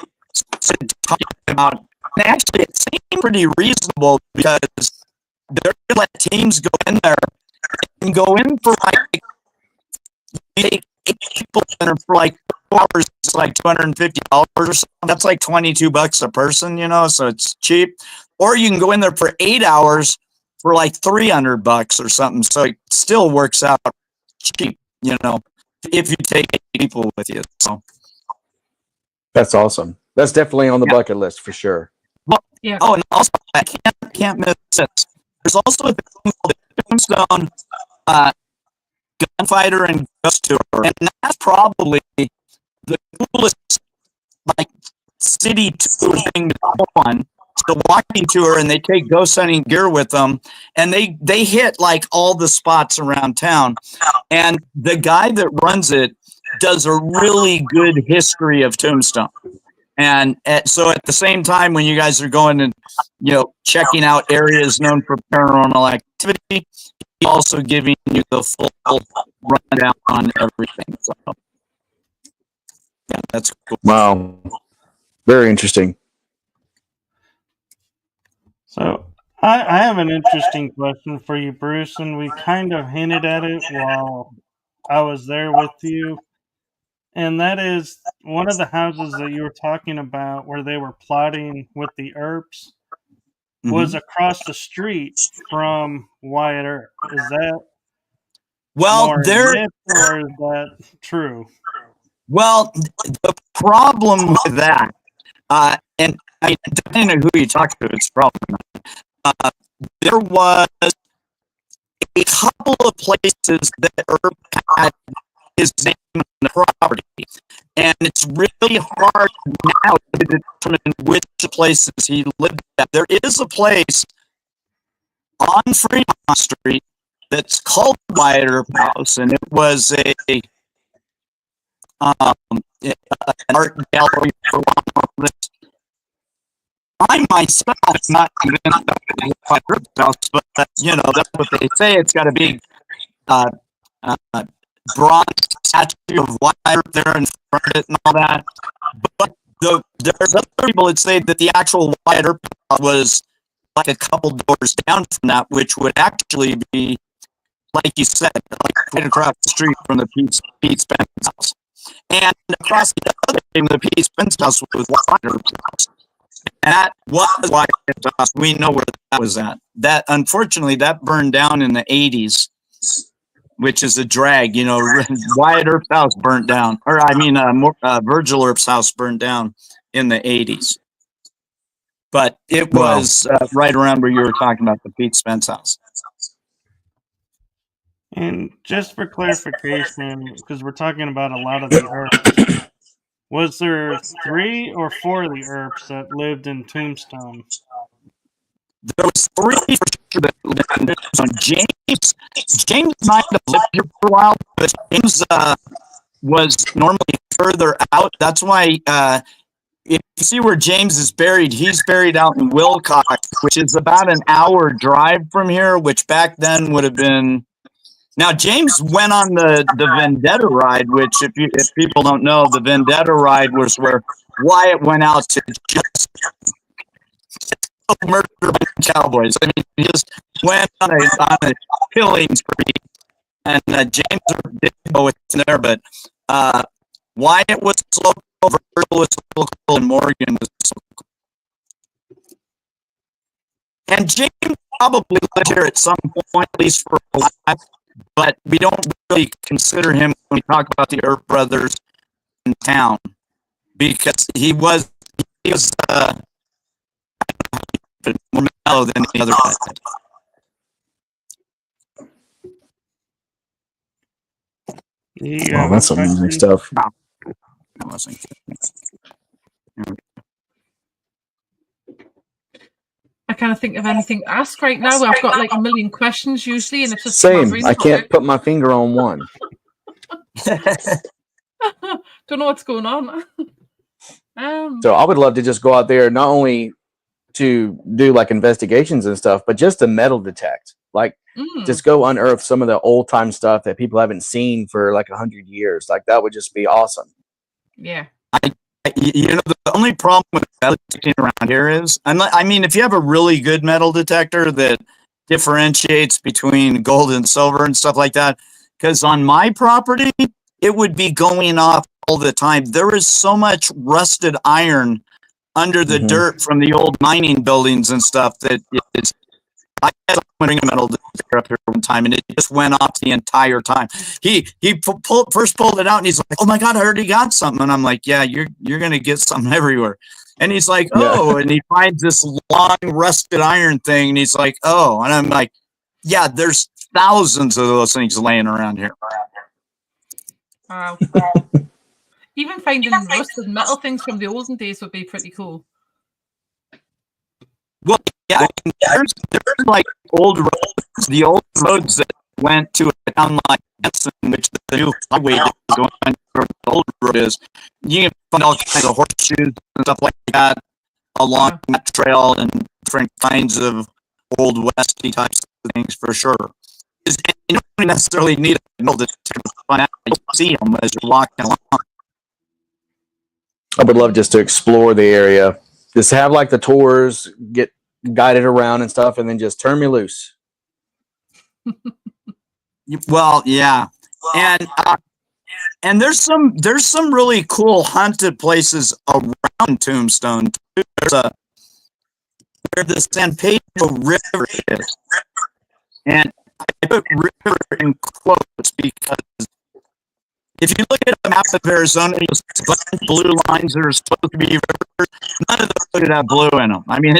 talking about, and actually it seemed pretty reasonable because they're gonna let teams go in there and go in for like eight people in for like 4 hours. It's like $250 or something. That's like $22 a person, you know, so it's cheap. Or you can go in there for 8 hours for like $300 or something. So it still works out cheap, you know, if you take 8 people with you. So That's awesome. That's definitely on the bucket list for sure. Well, yeah. Oh, and also I can't miss this. There's also a thing called the Tombstone Gunfighter and Ghost Tour, and that's probably the coolest like city tour thing to go on. It's the walking tour, and they take ghost hunting gear with them, and they hit like all the spots around town. And the guy that runs it does a really good history of Tombstone. And so at the same time, when you guys are going and, you know, checking out areas known for paranormal activity, he's also giving you the full rundown on everything. So, yeah, that's cool. Wow. Very interesting. So I have an interesting question for you, Bruce, and we kind of hinted at it while I was there with you. And that is one of the houses that you were talking about where they were plotting with the Earps was across the street from Wyatt Earp. Is that well there myth, or is that true? Well, the problem with that, and I mean, depending on who you talk to, it's probably not. There was a couple of places that Earp had his name on the property, and it's really hard now to determine which places he lived at. There is a place on Fremont Street that's called Wyatt Earp House, and it was an art gallery for one. I myself am not convinced that it's Wyatt Earp House, but you know, that's what they say. It's got a big bronze statue of Wyatt Earp there in front of it and all that. But there's other people that say that the actual Wyatt Earp was like a couple doors down from that, which would actually be, like you said, like right across the street from the Pete Spence house. And across the other end of the Pete Spence house was Wyatt Earp's house. And that was Wyatt Earp's house. We know where that was at. That, unfortunately, that burned down in the 80s, which is a drag. You know, Wyatt Earp's house burnt down. Or, I mean, Virgil Earp's house burned down in the 80s. But it was right around where you were talking about the Pete Spence house. And just for clarification, because we're talking about a lot of the Earps, was there 3 or 4 of the Earps that lived in Tombstone? There was 3 for sure that lived in Tombstone. James might have lived here for a while, but James was normally further out. That's why if you see where James is buried, he's buried out in Wilcox, which is about an hour drive from here, which back then would have been Now James went on the Vendetta ride, which if people don't know, the Vendetta ride was where Wyatt went out to just murder a bunch of cowboys. I mean, he just went on a killing spree, and James did go with there, but Wyatt was local, Virgil was local, and Morgan was local. And James probably lived here at some point, at least for a while, but we don't really consider him when we talk about the Earp brothers in town, because he was more mellow than the other guys. Yeah, Oh, that's some amazing stuff. I can't think of anything to ask right now. I've got like a million questions usually, and it's just Same. I can't put my finger on one. Don't know what's going on. So I would love to just go out there, not only to do like investigations and stuff, but just to metal detect. Like, just go unearth some of the old time stuff that people haven't seen for like 100 years. Like, that would just be awesome. Yeah. You know, the only problem with metal detecting around here is, I mean, if you have a really good metal detector that differentiates between gold and silver and stuff like that, because on my property, it would be going off all the time. There is so much rusted iron under the dirt from the old mining buildings and stuff that it's. I had a metal detector up here one time, and it just went off the entire time. He first pulled it out, and he's like, "Oh my God, I already got something." And I'm like, "Yeah, you're gonna get something everywhere." And he's like, "Oh," and he finds this long rusted iron thing, and he's like, "Oh," and I'm like, "Yeah, there's thousands of those things laying around here." Wow. Even finding rusted metal things from the olden days would be pretty cool. Well, yeah, there's like old roads, the old roads that went to a town like Anson, which the new highway is going where the old road is. You can find all kinds of horseshoes and stuff like that along that trail, and different kinds of old westy types of things for sure. You don't necessarily need a metal detector to find out. You'll see them as you're walking along. I would love just to explore the area. Just have like the tours, get guided around and stuff, and then just turn me loose. Well, yeah, and there's some really cool haunted places around Tombstone too. There's where the San Pedro River is, and I put river in quotes because if you look at a map of Arizona, you'll see a bunch of blue lines that are supposed to be rivers. None of those would have blue in them. I mean,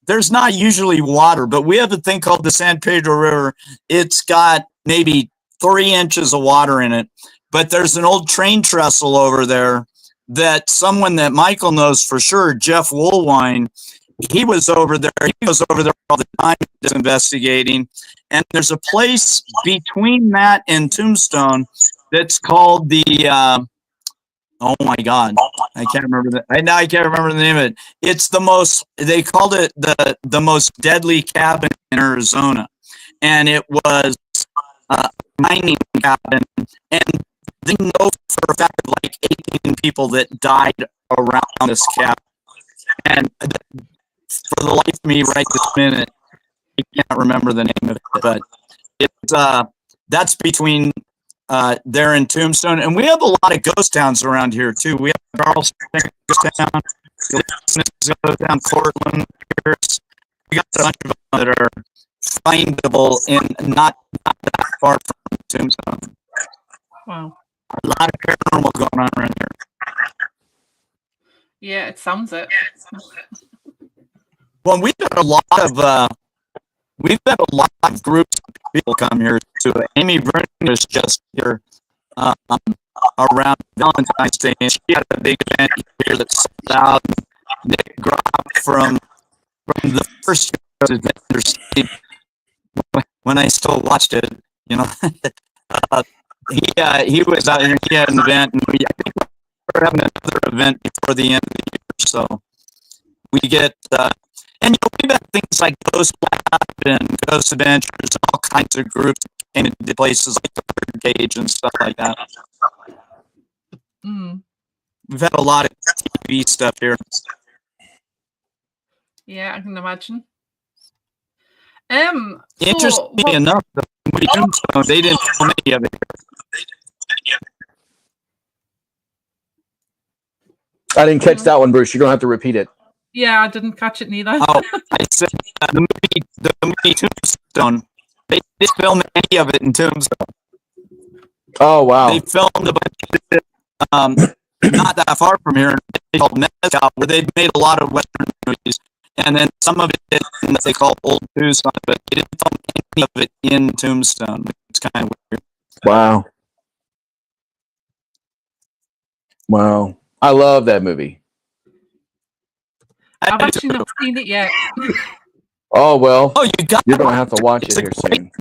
there's not usually water, but we have a thing called the San Pedro River. It's got maybe 3 inches of water in it, but there's an old train trestle over there that someone that Michael knows for sure, Jeff Woolwine, he was over there. He goes over there all the time just investigating. And there's a place between that and Tombstone that's called the oh my God, I can't remember that. I can't remember the name of it. It's the most, they called it the most deadly cabin in Arizona, and it was a mining cabin, and they know for a fact of like 18 people that died around this cabin. And for the life of me, right this minute, I can't remember the name of it, but it's that's between there in Tombstone, and we have a lot of ghost towns around here too. We have Charleston ghost town, ghost town, Cortland, Pierce. We got a bunch of them that are findable and not that far from Tombstone. Wow, a lot of paranormal going on around here. Yeah, it sounds it. Well, we've had a lot of groups of people come here too. Amy Brennan was just here around Valentine's Day, and she had a big event here that sold out. Nick Gropp from the first event, when I still watched it, you know, he was out here. He had an event, and I think we're having another event before the end of the year. So we get. And we've had things like Ghost Lab and Ghost Adventures, and all kinds of groups that came into places like the Birdcage and stuff like that. We've had a lot of TV stuff here. Yeah, I can imagine. Interestingly enough, the movie Tombstone, they didn't film any of it. I didn't catch that one, Bruce. You're gonna have to repeat it. Yeah, I didn't catch it neither. Oh, I said the movie Tombstone. They didn't film any of it in Tombstone. Oh wow! They filmed a bunch of it, not that far from here, called Mezcal, where they made a lot of Western movies, and then some of it in what they call Old Tucson, but they didn't film any of it in Tombstone. It's kind of weird. Wow! Wow! I love that movie. I've actually not seen it yet. Oh well. Oh, you're gonna have to watch it here soon.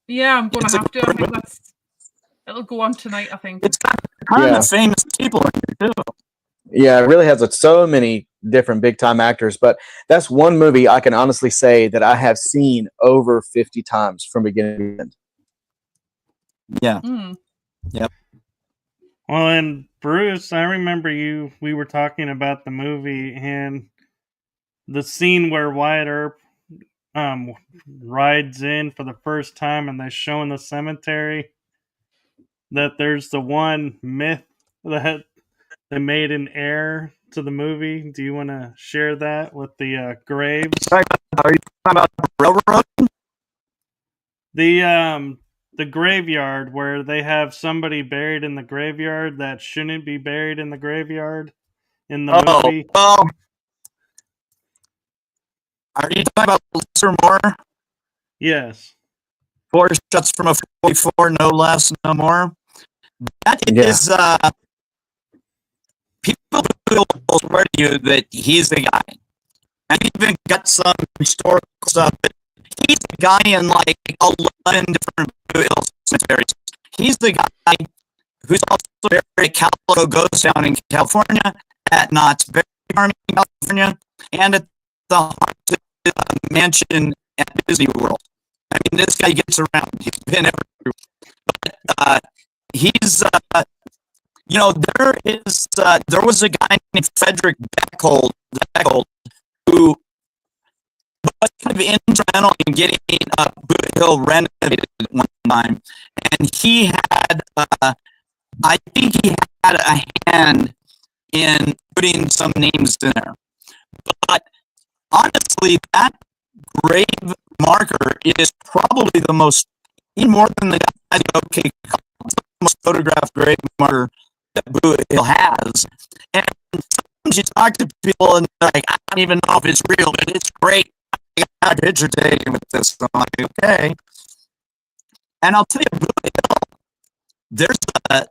Yeah, I'm gonna have to. I think it'll go on tonight, I think. It's got kind of famous people in it too. Yeah, it really has so many different big time actors, but that's one movie I can honestly say that I have seen over 50 times from beginning to end. Yeah. Yep. Well, and Bruce, I remember we were talking about the movie and the scene where Wyatt Earp rides in for the first time and they show in the cemetery that there's the one myth that they made an heir to the movie. Do you want to share that with the graves? Are you talking about the railroad? The graveyard where they have somebody buried in the graveyard that shouldn't be buried in the graveyard in the movie. Are you talking about Lesser More? Yes. 4 shots from a 44, no less, no more. That is, people will swear to you that he's the guy. And even got some historical stuff, but he's the guy in like 11 different Boothill cemeteries. He's the guy who's also buried at Calico Ghost Town in California, at Knott's Berry Farm in California, and at the haunted mansion at Disney World. I mean, this guy gets around. He's been everywhere. But he's, there was a guy named Frederick Beckhold who was kind of instrumental in getting Boothill renovated at one time. And he had, I think he had a hand in putting some names in there. But honestly, that grave marker is probably the most, even more than the guy at OK Corral, the most photographed grave marker that Boothill has. And sometimes you talk to people and they're like, I don't even know if it's real, but it's great. I got a picture taken with this. I'm like, okay. And I'll tell you, Boothill,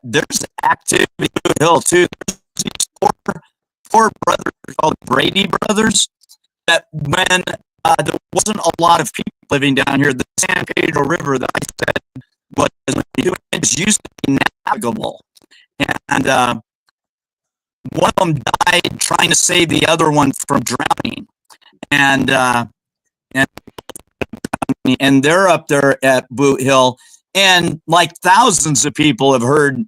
there's activity in Boothill too. There's these four brothers called Brady brothers that when there wasn't a lot of people living down here, the San Pedro River that I said was used to be navigable. And one of them died trying to save the other one from drowning. And they're up there at Boothill, and like thousands of people have heard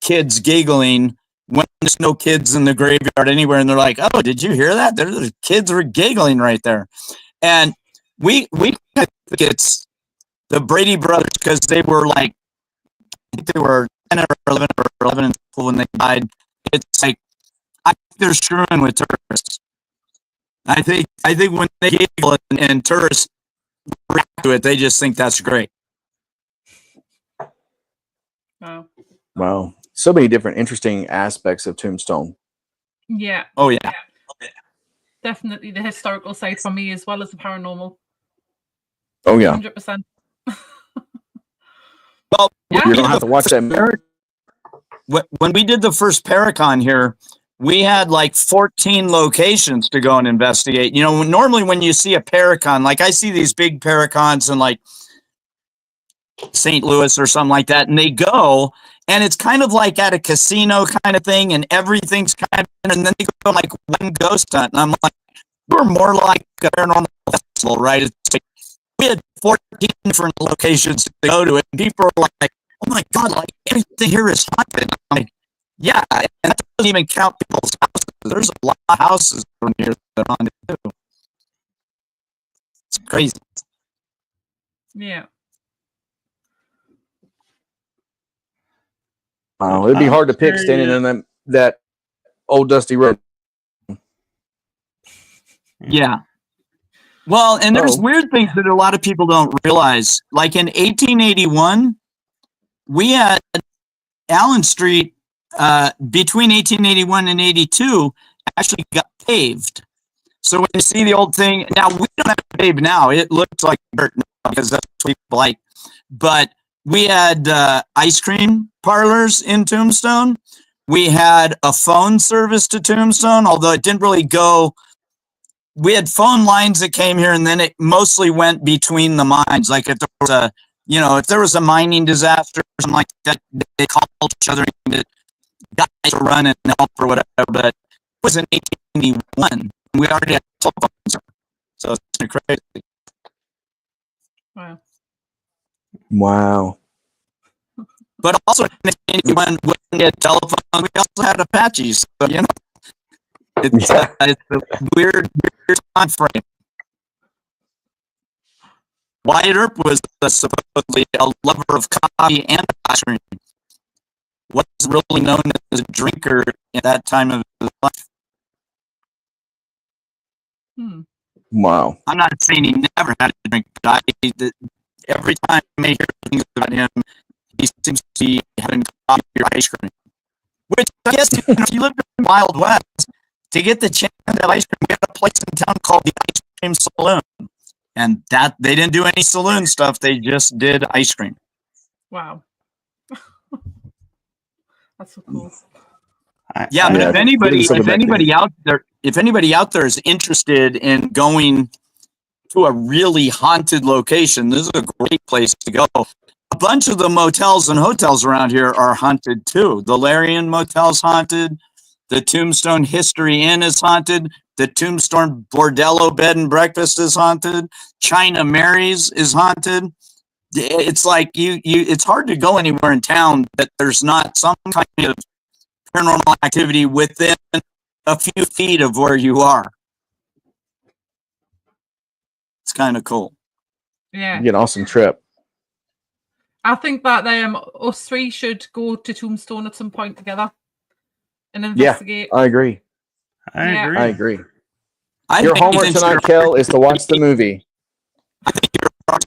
kids giggling when there's no kids in the graveyard anywhere, and they're like, "Oh, did you hear that? The kids were giggling right there." And we think it's the Brady brothers because they were like, I think they were 10 or 11 when they died. It's like I think they're screwing with tourists. I think when they giggle and tourists react to it, they just think that's great. Wow. So many different interesting aspects of Tombstone. Yeah. Oh, yeah. Definitely the historical side for me as well as the paranormal. Oh, yeah. 100%. Well, you're going to have to watch that. When we did the first Paracon here, we had like 14 locations to go and investigate. You know, normally when you see a Paracon, like I see these big Paracons in like St. Louis or something like that, and they go, and it's kind of like at a casino kind of thing, and everything's kind of, and then they go like one ghost hunt, and I'm like, we were more like a paranormal festival, right? It's like we had 14 different locations to go to it, and people were like, "Oh my god, like everything here is haunted." I'm like, yeah, and that doesn't even count people's houses. There's a lot of houses around here that are haunted too. It's crazy. Yeah. Wow, it'd be hard to pick standing in that old dusty road. Yeah. Well, and there's weird things that a lot of people don't realize. Like in 1881, we had Allen Street between 1881 and 82 actually got paved. So when you see the old thing, now we don't have to pave now. It looks like dirt now because that's what people like. But we had ice cream parlors in Tombstone. We had a phone service to Tombstone, although it didn't really go. We had phone lines that came here, and then it mostly went between the mines. Like if there was a, if there was a mining disaster or something like that, they called each other and guys to run and help or whatever. But it was in 1881. We already had cell phones, so it's crazy. Wow. Wow. But also, when we had telephones, we also had Apaches. So, it's a weird time frame. Wyatt Earp was supposedly a lover of coffee and ice cream. Wasn't really known as a drinker at that time of his life. Wow. I'm not saying he never had a drink, but every time I hear things about him, he seems to be having coffee or ice cream. Which I guess if you live in Wild West, to get the chance to have ice cream, we had a place in town called the Ice Cream Saloon. And that they didn't do any saloon stuff, they just did ice cream. Wow. That's so cool. But if anybody out there is interested in going to a really haunted location, this is a great place to go. A bunch of the motels and hotels around here are haunted too. The Larian Motel's haunted. The Tombstone History Inn is haunted. The Tombstone Bordello Bed and Breakfast is haunted. China Mary's is haunted. It's like it's hard to go anywhere in town that there's not some kind of paranormal activity within a few feet of where you are. It's kind of cool. Yeah. It'd be an awesome trip. I think that us three should go to Tombstone at some point together and investigate. Yeah, I agree. I agree. Your homework tonight, Kell, is to watch the movie. I think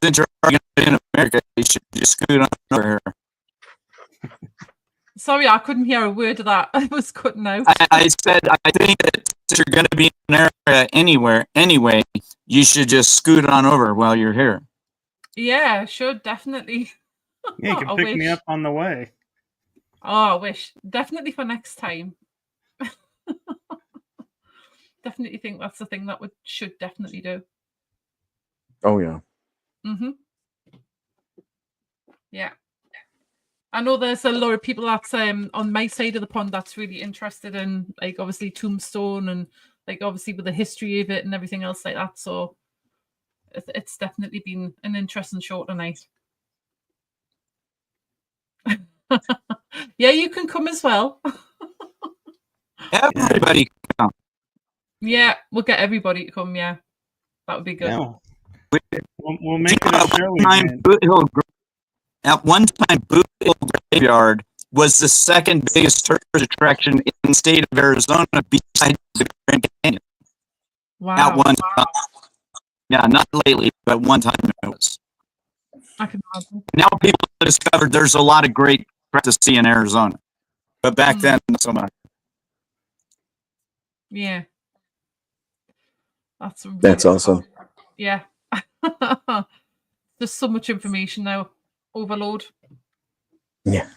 since you're going to be in America, you should just scoot on over here. Sorry, I couldn't hear a word of that. I was cutting out. I said, I think that since you're going to be in America anyway, you should just scoot on over while you're here. Yeah, should definitely. Yeah, you can pick me up on the way. Oh, I wish. Definitely for next time. Definitely think that's the thing that we should definitely do. Oh, yeah. Mm-hmm. Yeah. I know there's a lot of people that's on my side of the pond that's really interested in, like, obviously Tombstone and, like, obviously with the history of it and everything else like that. So it's definitely been an interesting show tonight. Yeah, you can come as well. Everybody come. Yeah, we'll get everybody to come. Yeah, that would be good. Yeah. We'll make it a show again. At one time, Boothill Graveyard was the second biggest tourist attraction in the state of Arizona besides the Grand Canyon. Wow. At one time. Yeah, not lately, but one time it was. I can imagine. Now people have discovered there's a lot of great to see in Arizona. But back then, not so much. Yeah. That's awesome. Cool. Yeah. There's so much information now. Overload. Yeah.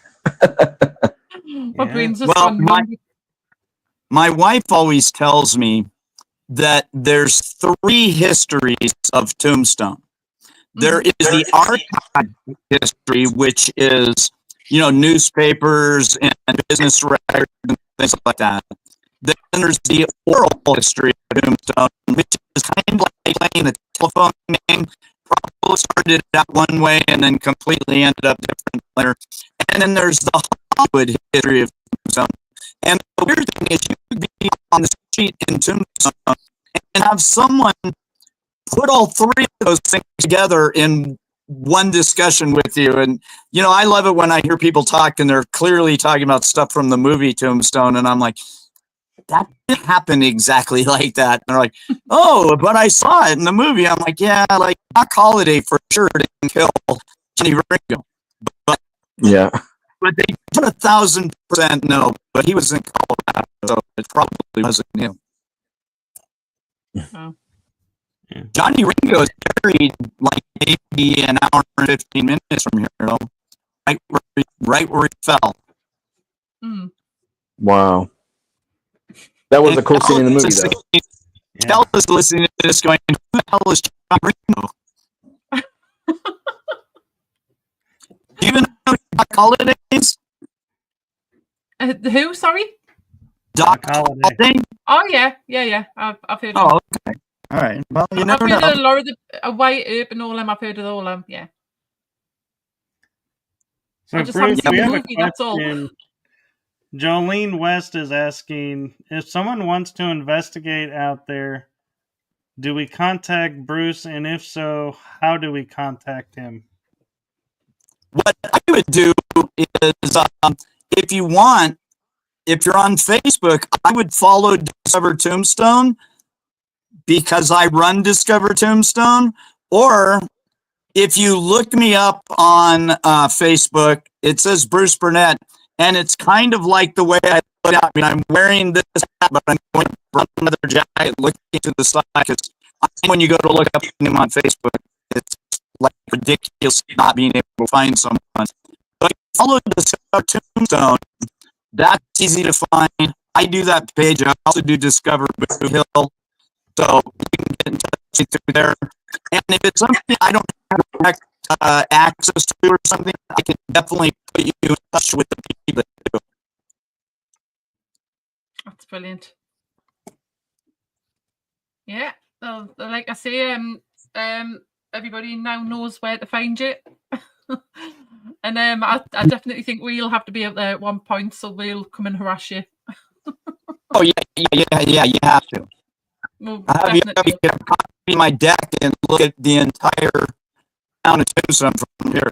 My brain's just gone. My wife always tells me that there's 3 histories of Tombstone. There is the archive history, which is, newspapers and business records and things like that. Then there's the oral history of Tombstone, which is kind of like playing a telephone game. Probably started out one way and then completely ended up different later. And then there's the Hollywood history of Tombstone. And the weird thing is you could be on the street in Tombstone and have someone put all three of those things together in one discussion with you. And, you know, I love it when I hear people talk and they're clearly talking about stuff from the movie Tombstone. And I'm like, that didn't happen exactly like that. And they're like, oh, but I saw it in the movie. I'm like, yeah, like Doc Holliday for sure didn't kill Johnny Ringo. But Yeah. But they put 1,000% no. But he was in Colorado, so it probably wasn't him. Oh. Yeah. Johnny Ringo is buried like maybe an hour and 15 minutes from here, though. Right where he fell. Mm. Wow. That was a cool scene in the movie, though. Kell is listening to this going, who the hell is Johnny Ringo? Do you even know Doc Holliday is? Who? Sorry. Doc Holliday. Oh yeah. I've heard. Oh, okay. All right. Well, you never know. I've heard a lot of the Wyatt, Earp, and all them. I've heard of all them. Yeah. So I just Bruce, haven't we seen have the a movie. That's all. question. Jolene West is asking, if someone wants to investigate out there, do we contact Bruce? And if so, how do we contact him? What I would do is, if you want, if you're on Facebook, I would follow Discover Tombstone because I run Discover Tombstone. Or if you look me up on Facebook, it says Bruce Burnett. And it's kind of like the way I put out. I mean, I'm wearing this hat, but I'm going to run another jacket looking to the side. Because when you go to look up him on Facebook, it's like ridiculous not being able to find someone. But follow Discover Tombstone. That's easy to find. I do that page. I also do Discover Boothill. So you can get in touch through there. And if it's something I don't have direct access to or something, I can definitely put you in touch with the people that do. That's brilliant. Yeah, well, like I say, everybody now knows where to find you. And I definitely think we'll have to be up there at one point, so we'll come and harass you. Oh yeah, you have to. Well, I have you get a copy of my deck and look at the entire town of Tombstone from here.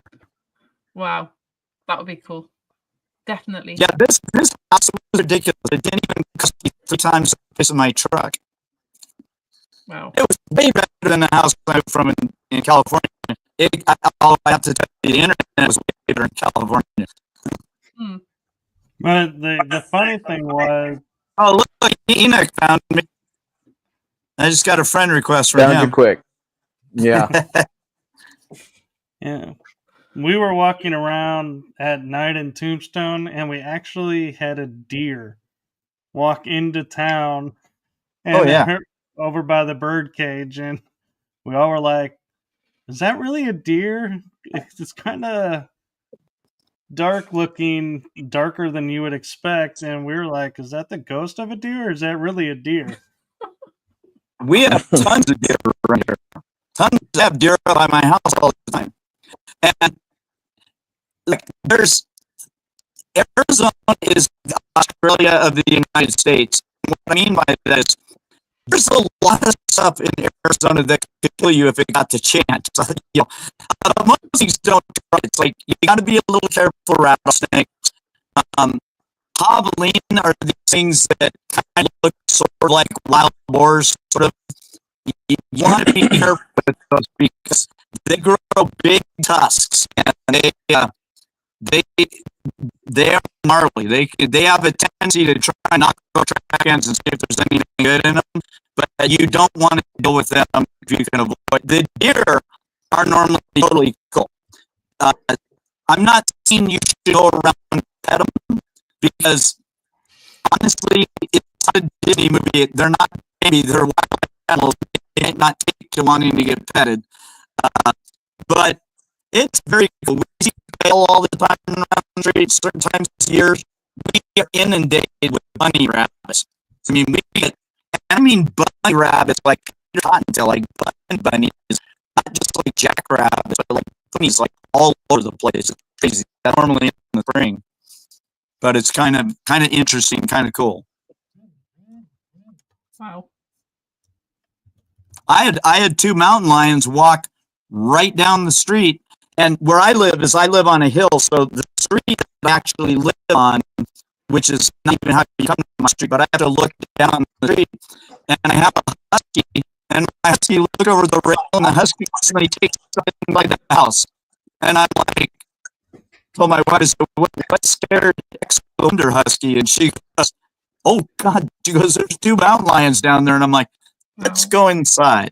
Wow, that would be cool. Definitely. Yeah, this house was ridiculous. It didn't even cost me 3 times the price of my truck. Wow. It was way better than the house I was from in California. I have to tell you, the internet was way better in California. But the funny thing was... Oh, look, Enoch found me. I just got a friend request from him. Found you quick. Yeah. Yeah. We were walking around at night in Tombstone, and we actually had a deer walk into town. And over by the bird cage, and we all were like, is that really a deer? It's kind of dark looking, darker than you would expect. And we were like, is that the ghost of a deer, or is that really a deer? We have tons of deer around here. Tons of deer by my house all the time. And like, there's Arizona is the Australia of the United States. And what I mean by that is there's a lot of stuff in Arizona that could kill you if it got to chance. You know, most things don't. It's like you got to be a little careful of rattlesnakes. Javelin are these things that kind of look sort of like wild boars. Sort of, you want to be careful with those because they grow big tusks and they are gnarly. They have a tendency to try and knock track ends and see if there's anything good in them, but you don't want to deal with them if you can avoid. The deer are normally totally cool. I'm not saying you should go around and pet them because honestly, it's not a Disney movie. They're not maybe they're wild animals. They might not take to wanting to get petted, but it's very cool. We see Kell all the time around the street. Certain times of year, we are inundated with bunny rabbits. I mean, bunny rabbits like cottontail, like bunnies, not just like jackrabbits, but like bunnies, like all over the place. It's crazy. That's normally in the spring, but it's kind of interesting, kind of cool. Wow. I had 2 mountain lions walk right down the street, and where I live on a hill, so the street I actually live on, which is not even how you come to my street, but I have to look down the street, and I have a husky, and my husky look over the rail, and the husky suddenly takes something by the house, and I'm like, told my wife, what scared ex-wonder husky, and she goes, oh God, she goes, there's 2 mountain lions down there, and I'm like, let's go inside.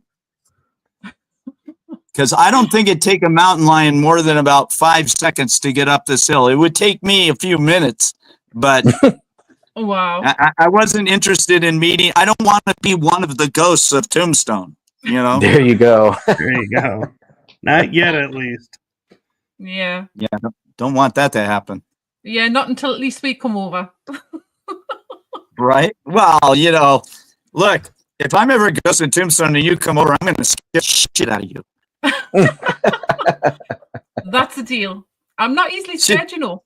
Because I don't think it'd take a mountain lion more than about 5 seconds to get up this hill. It would take me a few minutes, but wow. I wasn't interested in meeting. I don't want to be one of the ghosts of Tombstone, you know? There you go. There you go. Not yet, at least. Yeah. Yeah, don't want that to happen. Yeah, not until at least we come over. Right? Well, you know, look, if I'm ever a ghost in Tombstone and you come over, I'm going to scare the shit out of you. That's the deal. I'm not easily scared, you know.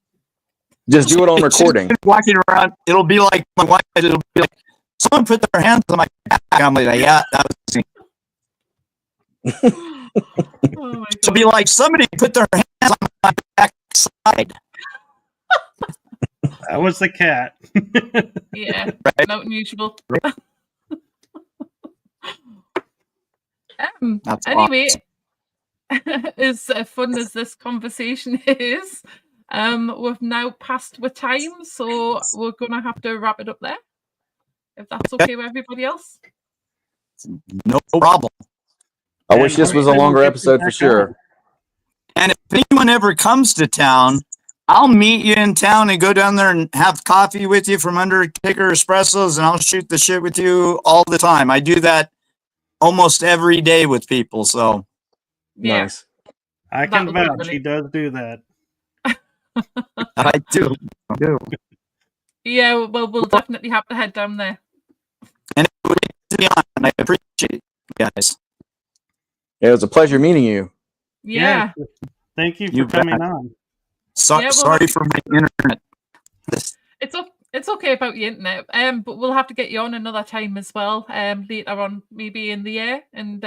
Just do it on recording. Walking around, it'll be like my wife. It'll be like someone put their hands on my back. I'm like, yeah, that was me. Oh my It'll be like somebody put their hands on my backside. That was the cat. Yeah, Right. not unusual. That's Anyway, as fun as this conversation is, we've now passed with time, so we're gonna have to wrap it up there. If that's okay with everybody else. No problem. I wish this was a longer episode for sure. And if anyone ever comes to town, I'll meet you in town and go down there and have coffee with you from Undertaker Espressos, and I'll shoot the shit with you all the time. I do that almost every day with people, so. Yeah. Nice. I can That would be vouch. really- He does do that. I do. Yeah, well, we'll definitely have to head down there. And it would be to be honest, I appreciate it, guys. It was a pleasure meeting you. Yeah. Thank you for You coming bet. on. So, Yeah, well, sorry for my internet. It's okay about the internet, but we'll have to get you on another time as well, later on, maybe in the year, and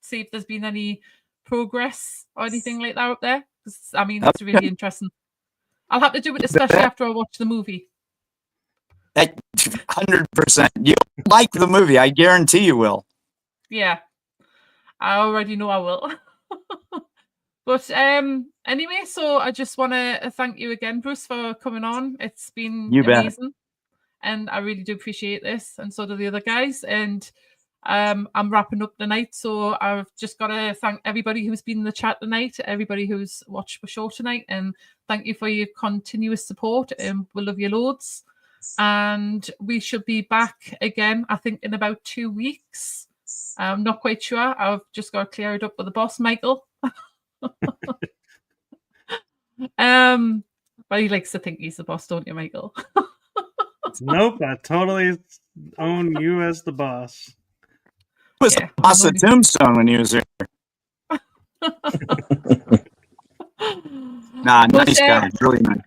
see if there's been any progress or anything like that out there. 'Cause, I mean, it's really interesting. I'll have to do it, especially after I watch the movie. 100%. You'll like the movie. I guarantee you will. Yeah, I already know I will. But anyway, so I just want to thank you again, Bruce, for coming on. It's been You bet. amazing, and I really do appreciate this, and so do the other guys. And I'm wrapping up tonight, so I've just got to thank everybody who's been in the chat tonight, everybody who's watched the show tonight, and thank you for your continuous support. And we love you loads. And we should be back again, I think, in about 2 weeks. I'm not quite sure. I've just got to clear it up with the boss, Michael. But he likes to think he's the boss, don't you, Michael? Nope, I totally own you as the boss. He was the boss of Tombstone when he was here. Nah, nice guy. Really nice.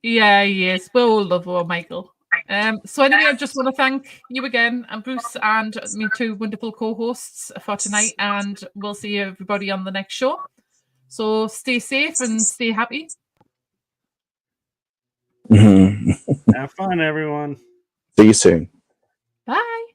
Yeah, he is. We all love our Michael. So anyway, I just want to thank you again, and Bruce, and me 2 wonderful co-hosts for tonight, and we'll see everybody on the next show. So stay safe and stay happy. Have fun, everyone. See you soon. Bye.